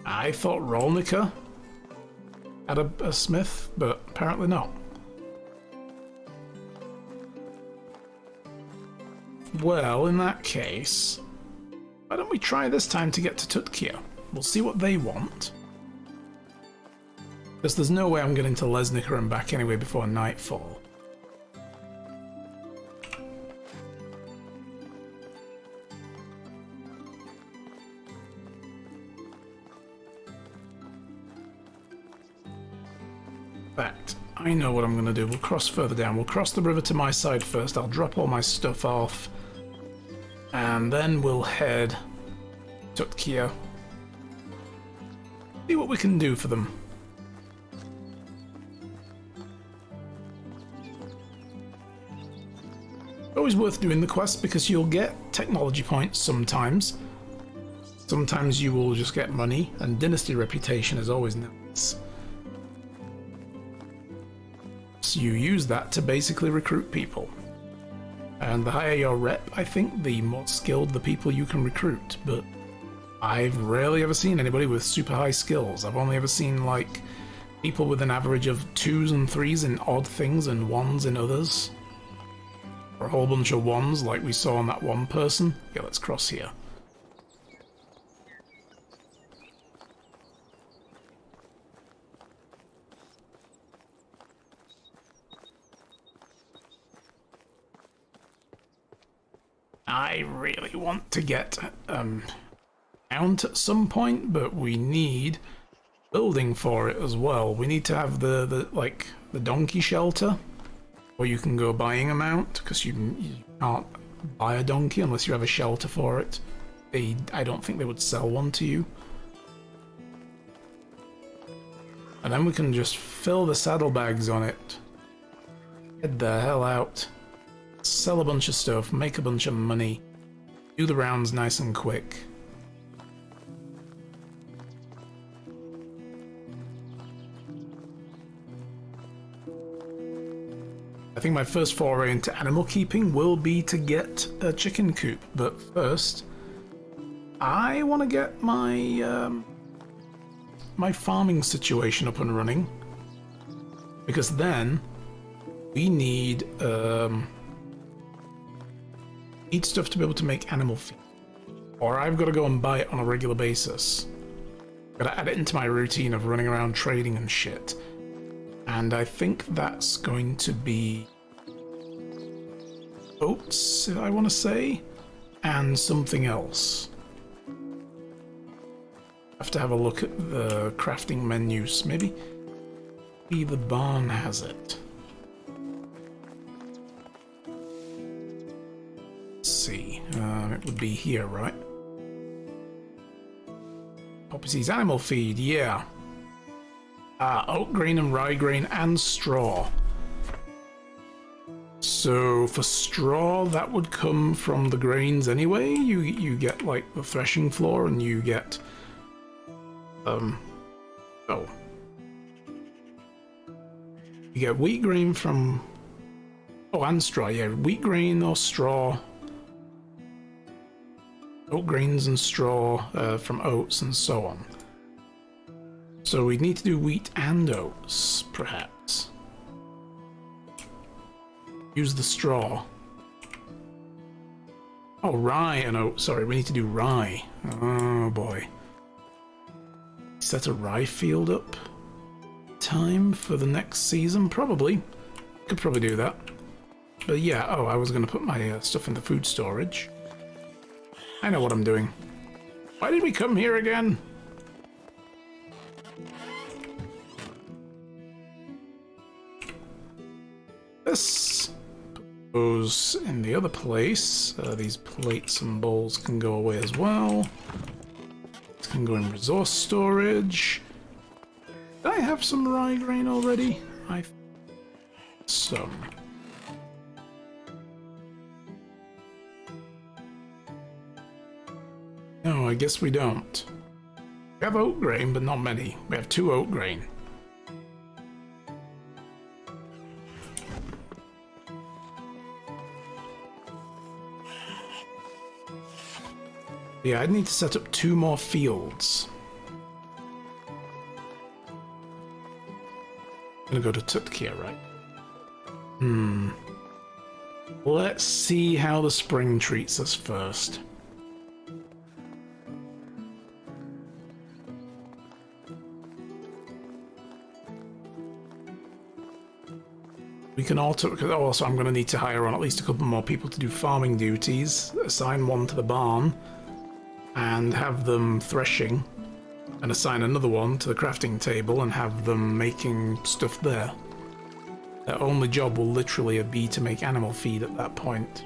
I thought Rolnica had a smith, but apparently not. Well, in that case, why don't we try this time to get to Tutkia? We'll see what they want. Because there's no way I'm getting to Lesnica and back anyway before nightfall. In fact, I know what I'm going to do. We'll cross further down. We'll cross the river to my side first. I'll drop all my stuff off. And then we'll head to Tutkia. See what we can do for them. Always worth doing the quest because you'll get technology points sometimes. Sometimes you will just get money, and Dynasty reputation is always nice. So you use that to basically recruit people. And the higher your rep, I think, the more skilled the people you can recruit. But I've rarely ever seen anybody with super high skills. I've only ever seen, like, people with an average of 2s and 3s in odd things and 1s in others. Or a whole bunch of 1s like we saw on that one person. Yeah, let's cross here. I really want to get Mount at some point, but we need building for it as well. We need to have the donkey shelter, where you can go buying a mount, because you can't buy a donkey unless you have a shelter for it. I don't think they would sell one to you. And then we can just fill the saddlebags on it. Get the hell out. Sell a bunch of stuff, make a bunch of money, do the rounds nice and quick. I think my first foray into animal keeping will be to get a chicken coop, but first I want to get my my farming situation up and running, because then we need stuff to be able to make animal feed, or I've got to go and buy it on a regular basis. Got to add it into my routine of running around trading and shit. And I think that's going to be oats, I want to say, and something else. Have to have a look at the crafting menus. Maybe the barn has it. Let's see. It would be here, right? Poppy seeds, animal feed, yeah. Oat grain and rye grain and straw. So for straw, that would come from the grains anyway. You get like the threshing floor, and you get you get wheat grain from and straw. Yeah, wheat grain or straw. Oat grains and straw from oats and so on. So we need to do wheat and oats, perhaps. Use the straw. Oh, rye and oats. Sorry, we need to do rye. Oh boy. Set a rye field up. Time for the next season, probably. Could probably do that. But yeah, oh, I was going to put my stuff in the food storage. I know what I'm doing. Why did we come here again? This goes in the other place. These plates and bowls can go away as well. This can go in resource storage. Did I have some rye grain already? I some. No, I guess we don't. We have oat grain, but not many. We have 2 oat grain. Yeah, I'd need to set up 2 more fields. I'm gonna go to Tutkia, right? Let's see how the spring treats us first. We can alter, because also I'm going to need to hire on at least a couple more people to do farming duties, assign one to the barn, and have them threshing, and assign another one to the crafting table and have them making stuff there. Their only job will literally be to make animal feed at that point.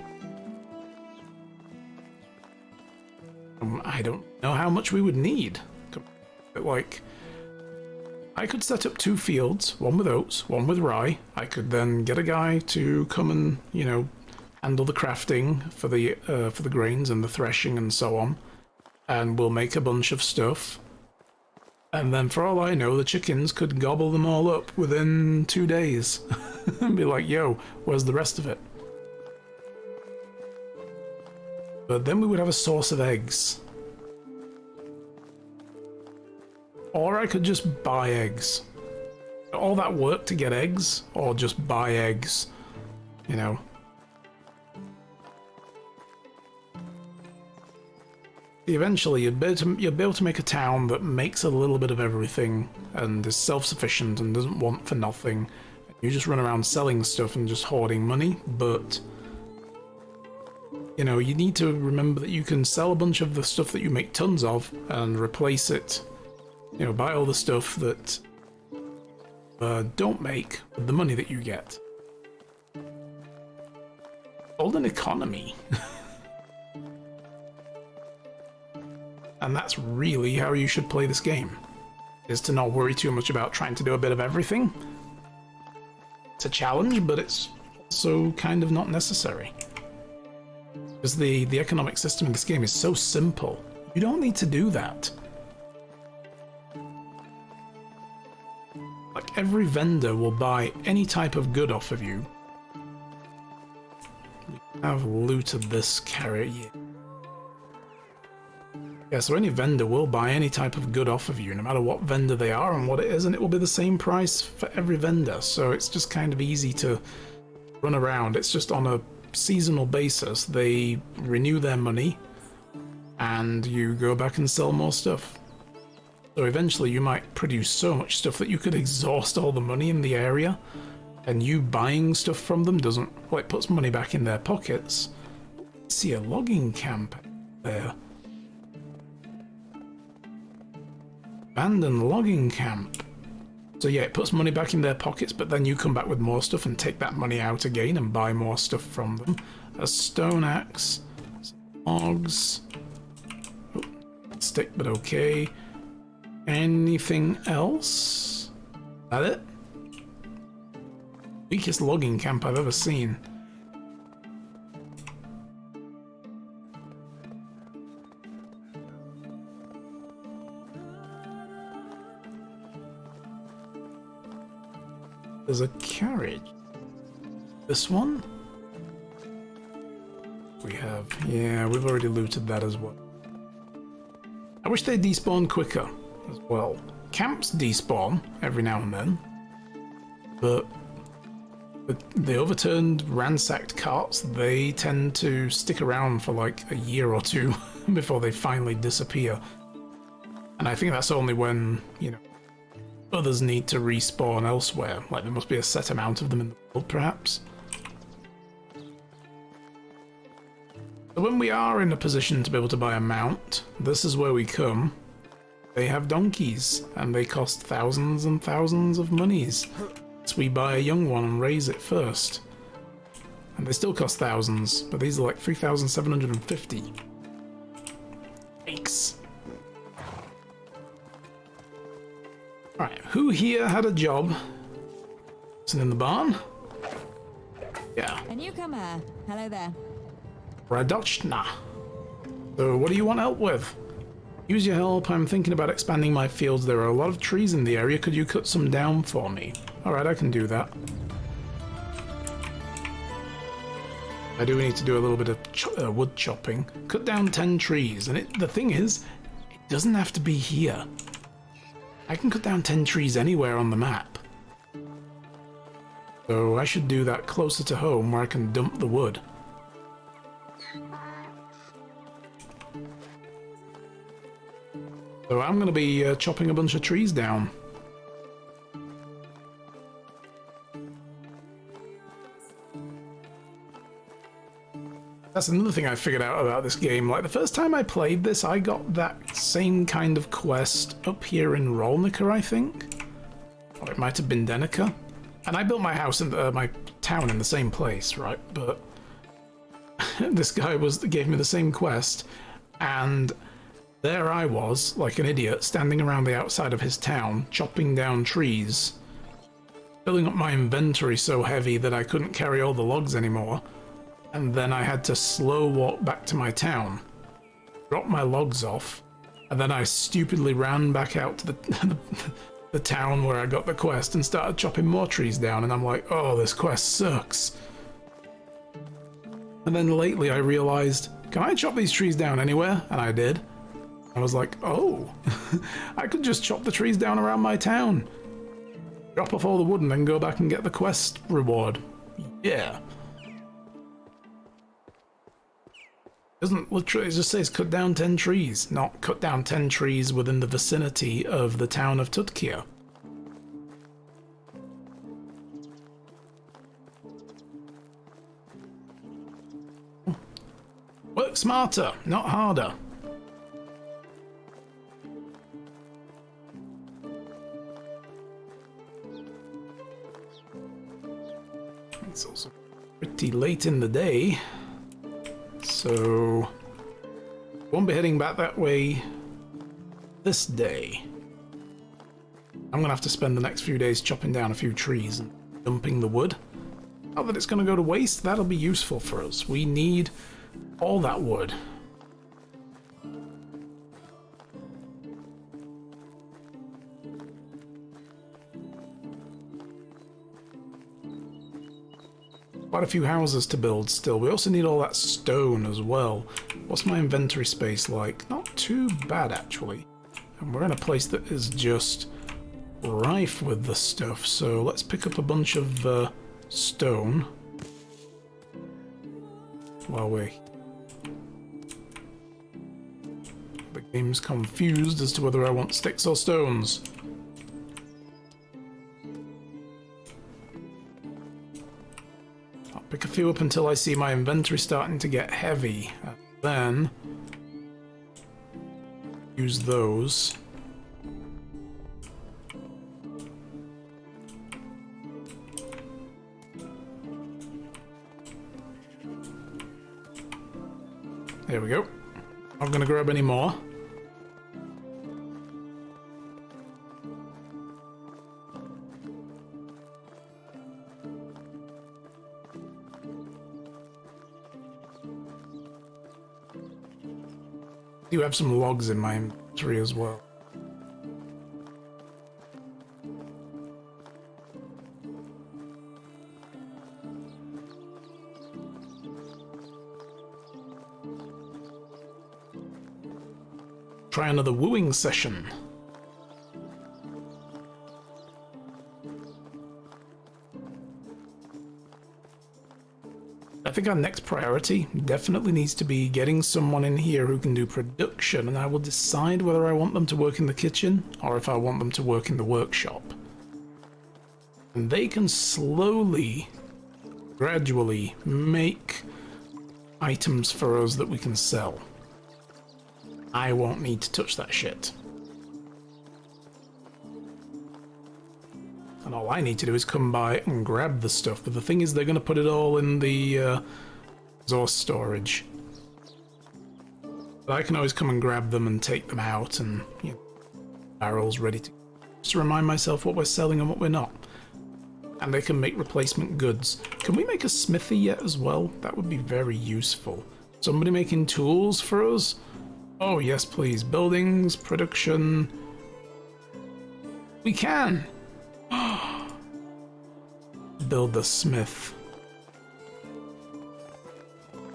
I don't know how much we would need. But like, I could set up 2 fields, one with oats, one with rye. I could then get a guy to come and, you know, handle the crafting for the grains and the threshing and so on. And we'll make a bunch of stuff. And then for all I know, the chickens could gobble them all up within 2 days. And be like, yo, where's the rest of it? But then we would have a source of eggs. Or I could just buy eggs. All that work to get eggs, or just buy eggs, you know. Eventually, you'd be able to make a town that makes a little bit of everything, and is self-sufficient and doesn't want for nothing. You just run around selling stuff and just hoarding money, but you know, you need to remember that you can sell a bunch of the stuff that you make tons of and replace it. You know, buy all the stuff that don't make with the money that you get. Called an economy. And that's really how you should play this game, is to not worry too much about trying to do a bit of everything. It's a challenge, but it's also kind of not necessary. Because the economic system in this game is so simple. You don't need to do that. Like, every vendor will buy any type of good off of you. We have looted this carrot yet. Yeah, so any vendor will buy any type of good off of you, no matter what vendor they are and what it is, and it will be the same price for every vendor. So it's just kind of easy to run around. It's just on a seasonal basis. They renew their money, and you go back and sell more stuff. So eventually you might produce so much stuff that you could exhaust all the money in the area, and you buying stuff from them doesn't, well, it puts money back in their pockets. I see a logging camp there. Abandoned logging camp. So yeah, it puts money back in their pockets, but then you come back with more stuff and take that money out again and buy more stuff from them. A stone axe, some logs, oh, stick, but okay. Anything else? Is that it? Weakest logging camp I've ever seen. There's a carriage. This one? We have... yeah, we've already looted that as well. I wish they despawned quicker as well. Camps despawn every now and then, but the overturned, ransacked carts, they tend to stick around for like a year or 2 before they finally disappear. And I think that's only when, you know, others need to respawn elsewhere. Like there must be a set amount of them in the world, perhaps. So when we are in a position to be able to buy a mount, this is where we come. They have donkeys, and they cost thousands and thousands of monies. So we buy a young one and raise it first. And they still cost thousands, but these are like 3,750. Yikes. Alright, who here had a job? Isn't in the barn? Yeah. A newcomer. Hello there. Radochna. So what do you want help with? Use your help. I'm thinking about expanding my fields. There are a lot of trees in the area. Could you cut some down for me? Alright, I can do that. I do need to do a little bit of wood chopping. Cut down 10 trees. And the thing is, it doesn't have to be here. I can cut down 10 trees anywhere on the map. So I should do that closer to home where I can dump the wood. So I'm going to be chopping a bunch of trees down. That's another thing I figured out about this game. Like, the first time I played this, I got that same kind of quest up here in Rolnica, I think. Or it might have been Denica. And I built my house in my town in the same place, right? But this guy gave me the same quest, and there I was, like an idiot, standing around the outside of his town, chopping down trees, filling up my inventory so heavy that I couldn't carry all the logs anymore. And then I had to slow walk back to my town, drop my logs off, and then I stupidly ran back out to the town where I got the quest and started chopping more trees down, and I'm like, oh, this quest sucks. And then lately I realized, can I chop these trees down anywhere? And I did. I was like, oh, I could just chop the trees down around my town, drop off all the wood, and then go back and get the quest reward. Yeah. Doesn't literally, it just says cut down 10 trees, not cut down 10 trees within the vicinity of the town of Tutkia. Work smarter, not harder. It's also pretty late in the day. So, won't be heading back that way this day. I'm gonna have to spend the next few days chopping down a few trees and dumping the wood. Not that it's gonna go to waste, that'll be useful for us. We need all that wood. Quite a few houses to build still. We also need all that stone as well. What's my inventory space like? Not too bad, actually. And we're in a place that is just rife with the stuff, so let's pick up a bunch of stone while the game's confused as to whether I want sticks or stones. Pick a few up until I see my inventory starting to get heavy, and then use those. There we go. Not gonna grab any more. I do have some logs in my inventory as well. Try another wooing session. I think our next priority definitely needs to be getting someone in here who can do production, and I will decide whether I want them to work in the kitchen or if I want them to work in the workshop. And they can slowly, gradually make items for us that we can sell. I won't need to touch that shit. And all I need to do is come by and grab the stuff. But the thing is, they're going to put it all in the resource storage. But I can always come and grab them and take them out, and you know, barrels ready to just remind myself what we're selling and what we're not. And they can make replacement goods. Can we make a smithy yet as well? That would be very useful. Somebody making tools for us? Oh yes, please. Buildings, production. We can! Build the smith.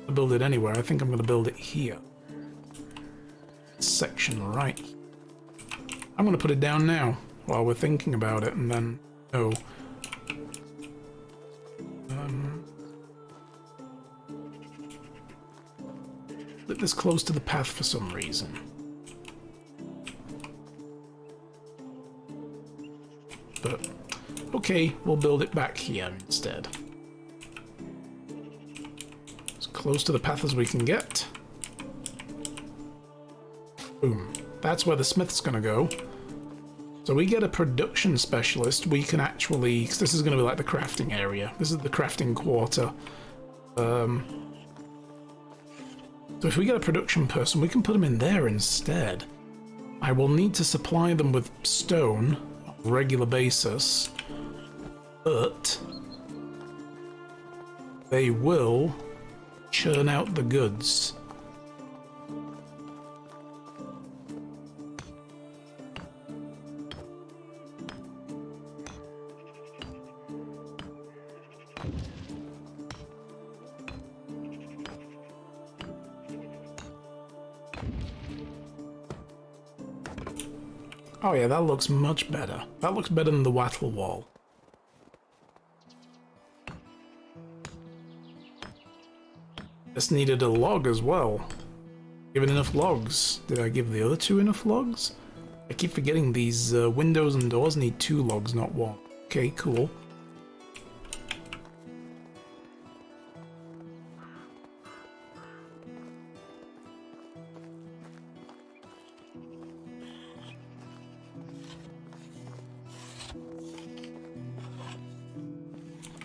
I'll build it anywhere. I think I'm going to build it here. Section right. I'm going to put it down now while we're thinking about it, and then oh. Put this close to the path for some reason. But okay, we'll build it back here instead. As close to the path as we can get. Boom. That's where the smith's gonna go. So we get a production specialist, we can actually, because this is gonna be like the crafting area. This is the crafting quarter. So if we get a production person, we can put them in there instead. I will need to supply them with stone on a regular basis, but they will churn out the goods. Oh yeah, that looks much better. That looks better than the wattle wall. This needed a log as well. Given enough logs. Did I give the other two enough logs? I keep forgetting these windows and doors need 2 logs, not 1. Okay, cool.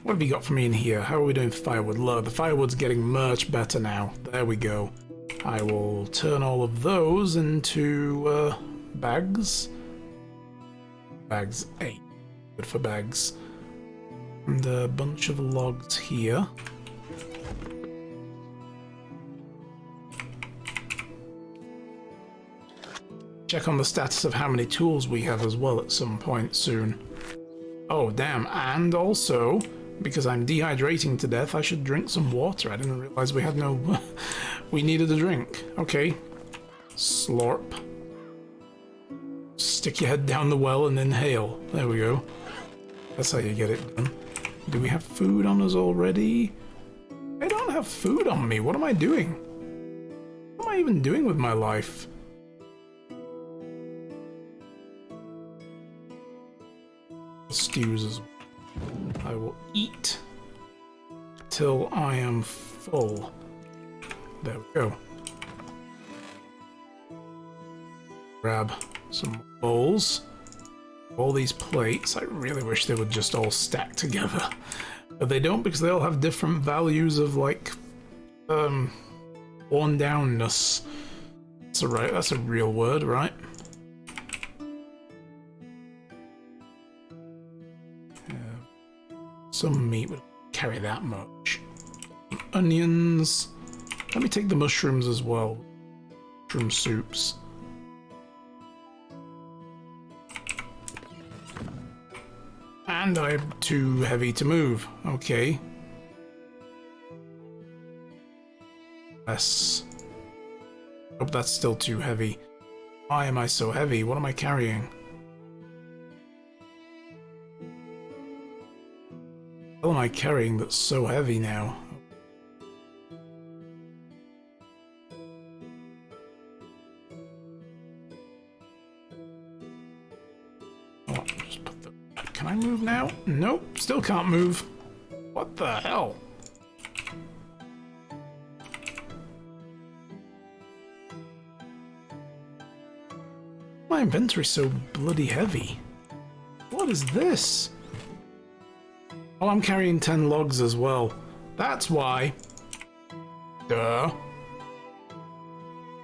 What have you got for me in here? How are we doing for firewood? Look, the firewood's getting much better now. There we go. I will turn all of those into bags. Bags 8. Good for bags. And a bunch of logs here. Check on the status of how many tools we have as well at some point soon. Oh, damn. And also, because I'm dehydrating to death, I should drink some water. I didn't realize we had no... we needed a drink. Okay. Slurp. Stick your head down the well and inhale. There we go. That's how you get it done. Do we have food on us already? I don't have food on me. What am I doing? What am I even doing with my life? Stews as well. I will eat till I am full. There we go. Grab some bowls. All these plates. I really wish they would just all stack together. But they don't, because they all have different values of like worn downness. That's a real word, right? Some meat would carry that much. Onions. Let me take the mushrooms as well. Mushroom soups. And I'm too heavy to move. Okay. Yes. Hope that's still too heavy. Why am I so heavy? What am I carrying? What am I carrying that's so heavy now? Can I move now? Nope, still can't move. What the hell? My inventory's so bloody heavy. What is this? Oh, I'm carrying 10 logs as well. That's why. Duh.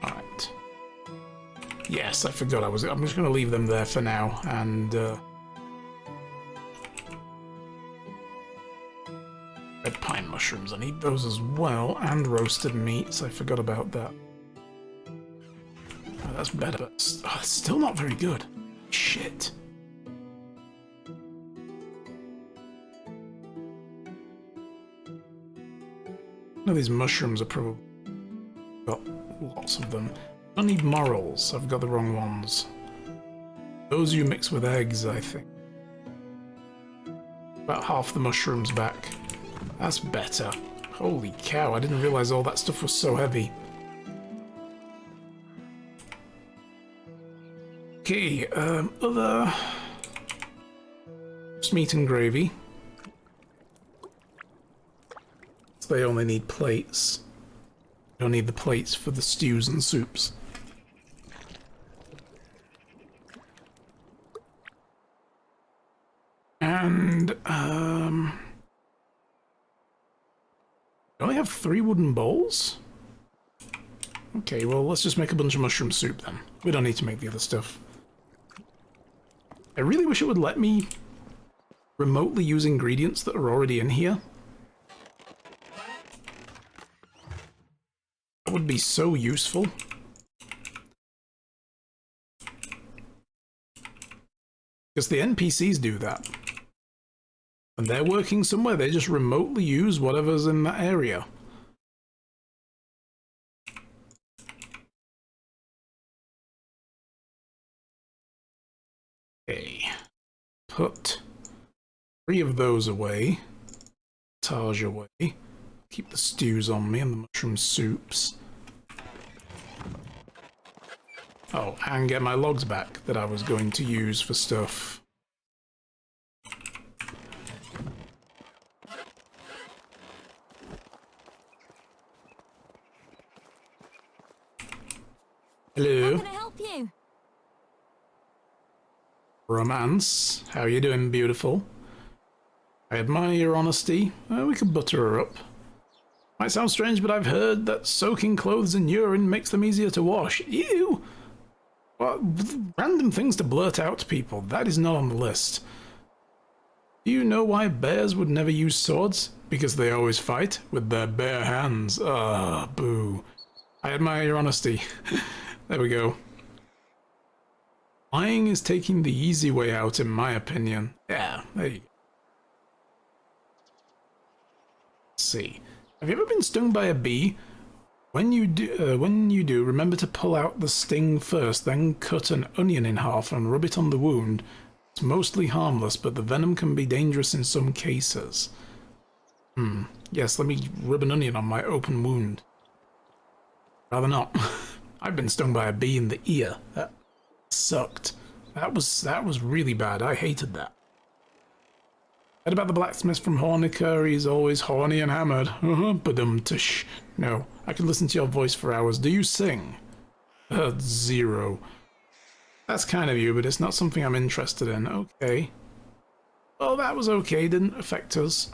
Alright. Yes, I forgot I'm just going to leave them there for now, and red pine mushrooms, I need those as well, and roasted meats, I forgot about that. Oh, that's better, but it's still not very good. Shit. No, these mushrooms are probably got lots of them. I don't need morels, I've got the wrong ones. Those you mix with eggs, I think. About half the mushrooms back. That's better. Holy cow, I didn't realize all that stuff was so heavy. Okay, other... just meat and gravy. So they only need plates. You don't need the plates for the stews and soups. And, I only have 3 wooden bowls? Okay, well, let's just make a bunch of mushroom soup then. We don't need to make the other stuff. I really wish it would let me remotely use ingredients that are already in here. That would be so useful. Because the NPCs do that. When they're working somewhere, they just remotely use whatever's in that area. Okay. Put 3 of those away. Taj away. Keep the stews on me and the mushroom soups. Oh, and get my logs back that I was going to use for stuff. Hello. How can I help you? Romance. How you doing, beautiful? I admire your honesty. We could butter her up. Might sound strange, but I've heard that soaking clothes in urine makes them easier to wash. Ew! Well, random things to blurt out to people. That is not on the list. Do you know why bears would never use swords? Because they always fight with their bare hands. Ah, boo. I admire your honesty. There we go. Lying is taking the easy way out, in my opinion. Yeah, there you go. Let's see. Have you ever been stung by a bee? When you do, remember to pull out the sting first, then cut an onion in half and rub it on the wound. It's mostly harmless, but the venom can be dangerous in some cases. Yes, let me rub an onion on my open wound. Rather not. I've been stung by a bee in the ear. That sucked. That was really bad. I hated that. Heard about the blacksmith from Hornica? He's always horny and hammered. Badum-tush. No, I can listen to your voice for hours. Do you sing? 0. That's kind of you, but it's not something I'm interested in. Okay. Well, that was okay. Didn't affect us.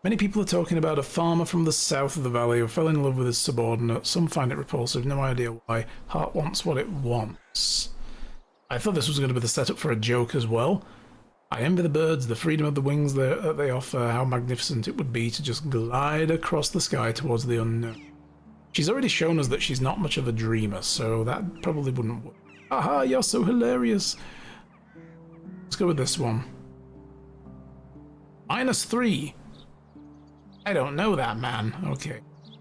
Many people are talking about a farmer from the south of the valley who fell in love with his subordinate. Some find it repulsive, no idea why. Heart wants what it wants. I thought this was going to be the setup for a joke as well. I envy the birds, the freedom of the wings that they offer, how magnificent it would be to just glide across the sky towards the unknown. She's already shown us that she's not much of a dreamer, so that probably wouldn't work. Aha, you're so hilarious. Let's go with this one. -3. I don't know that man. Okay.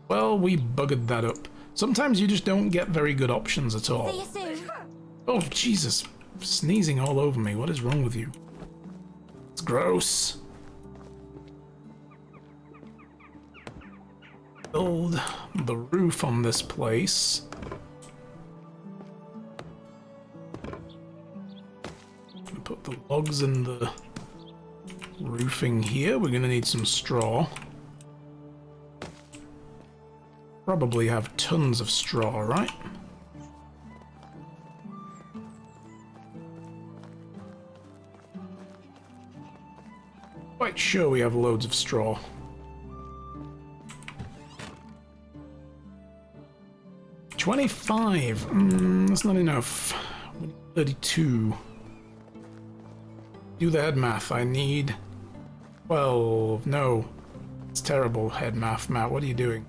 Well, we buggered that up. Sometimes you just don't get very good options at all. See you soon. Oh, Jesus. Sneezing all over me. What is wrong with you? It's gross. Build the roof on this place. Put the the logs in the roofing here. We're gonna need some straw. Probably have tons of straw, right? Quite sure we have loads of straw. $25. That's not enough. We need 32. Do the head math. I need 12. No. It's terrible head math, Matt. What are you doing?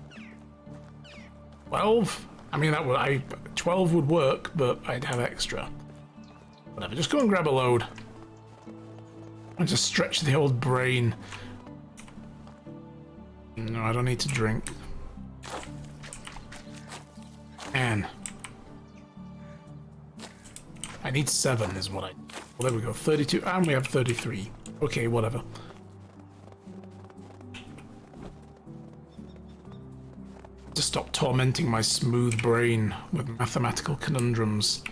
12? I mean, 12 would work, but I'd have extra. Whatever, just go and grab a load. I just stretch the old brain. No, I don't need to drink. Man. I need 7 is what I... Well, there we go. 32, and we have 33. Okay, whatever. To stop tormenting my smooth brain with mathematical conundrums.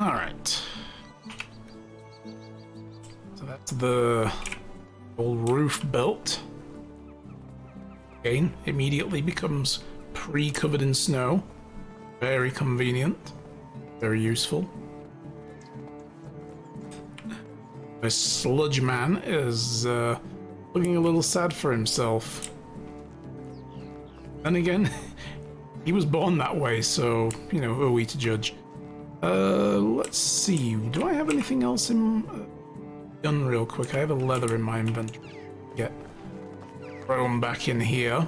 Alright. So that's the old roof built. Again, immediately becomes pre-covered in snow. Very convenient. Very useful. The sludge man is looking a little sad for himself. Then again, he was born that way, so, you know, who are we to judge? Let's see. Do I have anything else in gun real quick? I have a leather in my inventory. Get thrown back in here.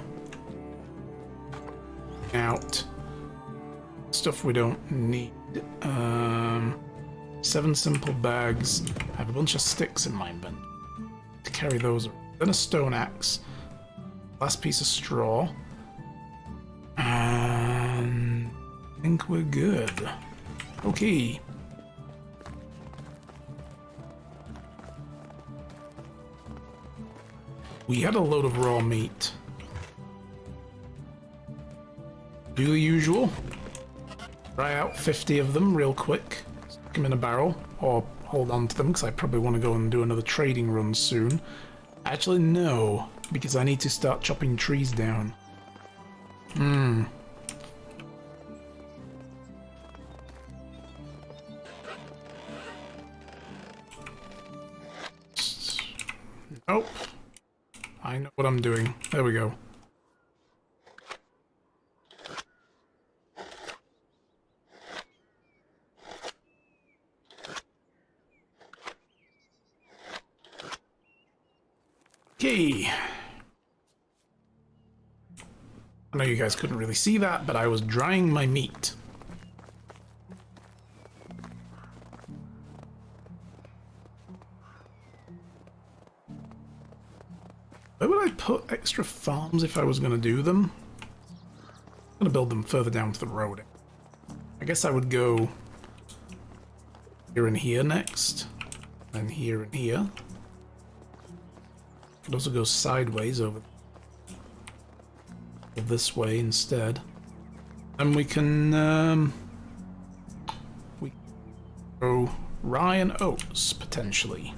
Out. Stuff we don't need. 7 simple bags. I have a bunch of sticks in my inventory. To carry those. Then a stone axe. Last piece of straw. And I think we're good. Okay. We had a load of raw meat. Do the usual. Try out 50 of them real quick. Stick them in a barrel, or hold on to them because I probably want to go and do another trading run soon. Actually, no, because I need to start chopping trees down. Nope. I know what I'm doing. There we go. Okay. I know you guys couldn't really see that, but I was drying my meat. Where would I put extra farms if I was going to do them? I'm going to build them further down to the road. I guess I would go here and here next, and here and here. Could also go sideways over this way instead. And we can grow rye and oats potentially.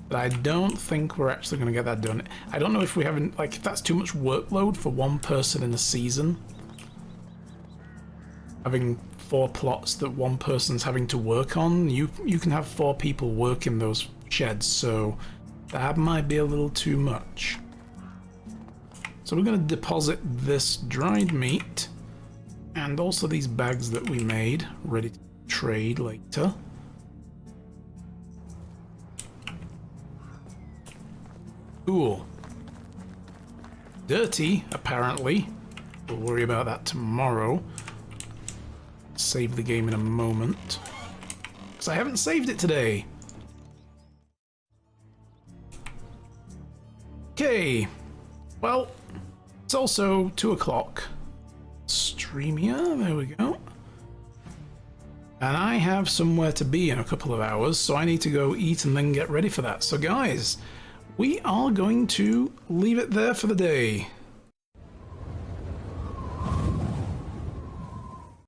But I don't think we're actually going to get that done. I don't know if we haven't, like, if that's too much workload for one person in a season. Having 4 plots that one person's having to work on, you can have 4 people work in those sheds, so that might be a little too much. So we're going to deposit this dried meat and also these bags that we made, ready to trade later. Cool. Dirty, apparently. We'll worry about that tomorrow. save the game in a moment. Because I haven't saved it today. Okay. Well, it's also 2 o'clock. Stream here, there we go. And I have somewhere to be in a couple of hours, so I need to go eat and then get ready for that. So guys, we are going to leave it there for the day.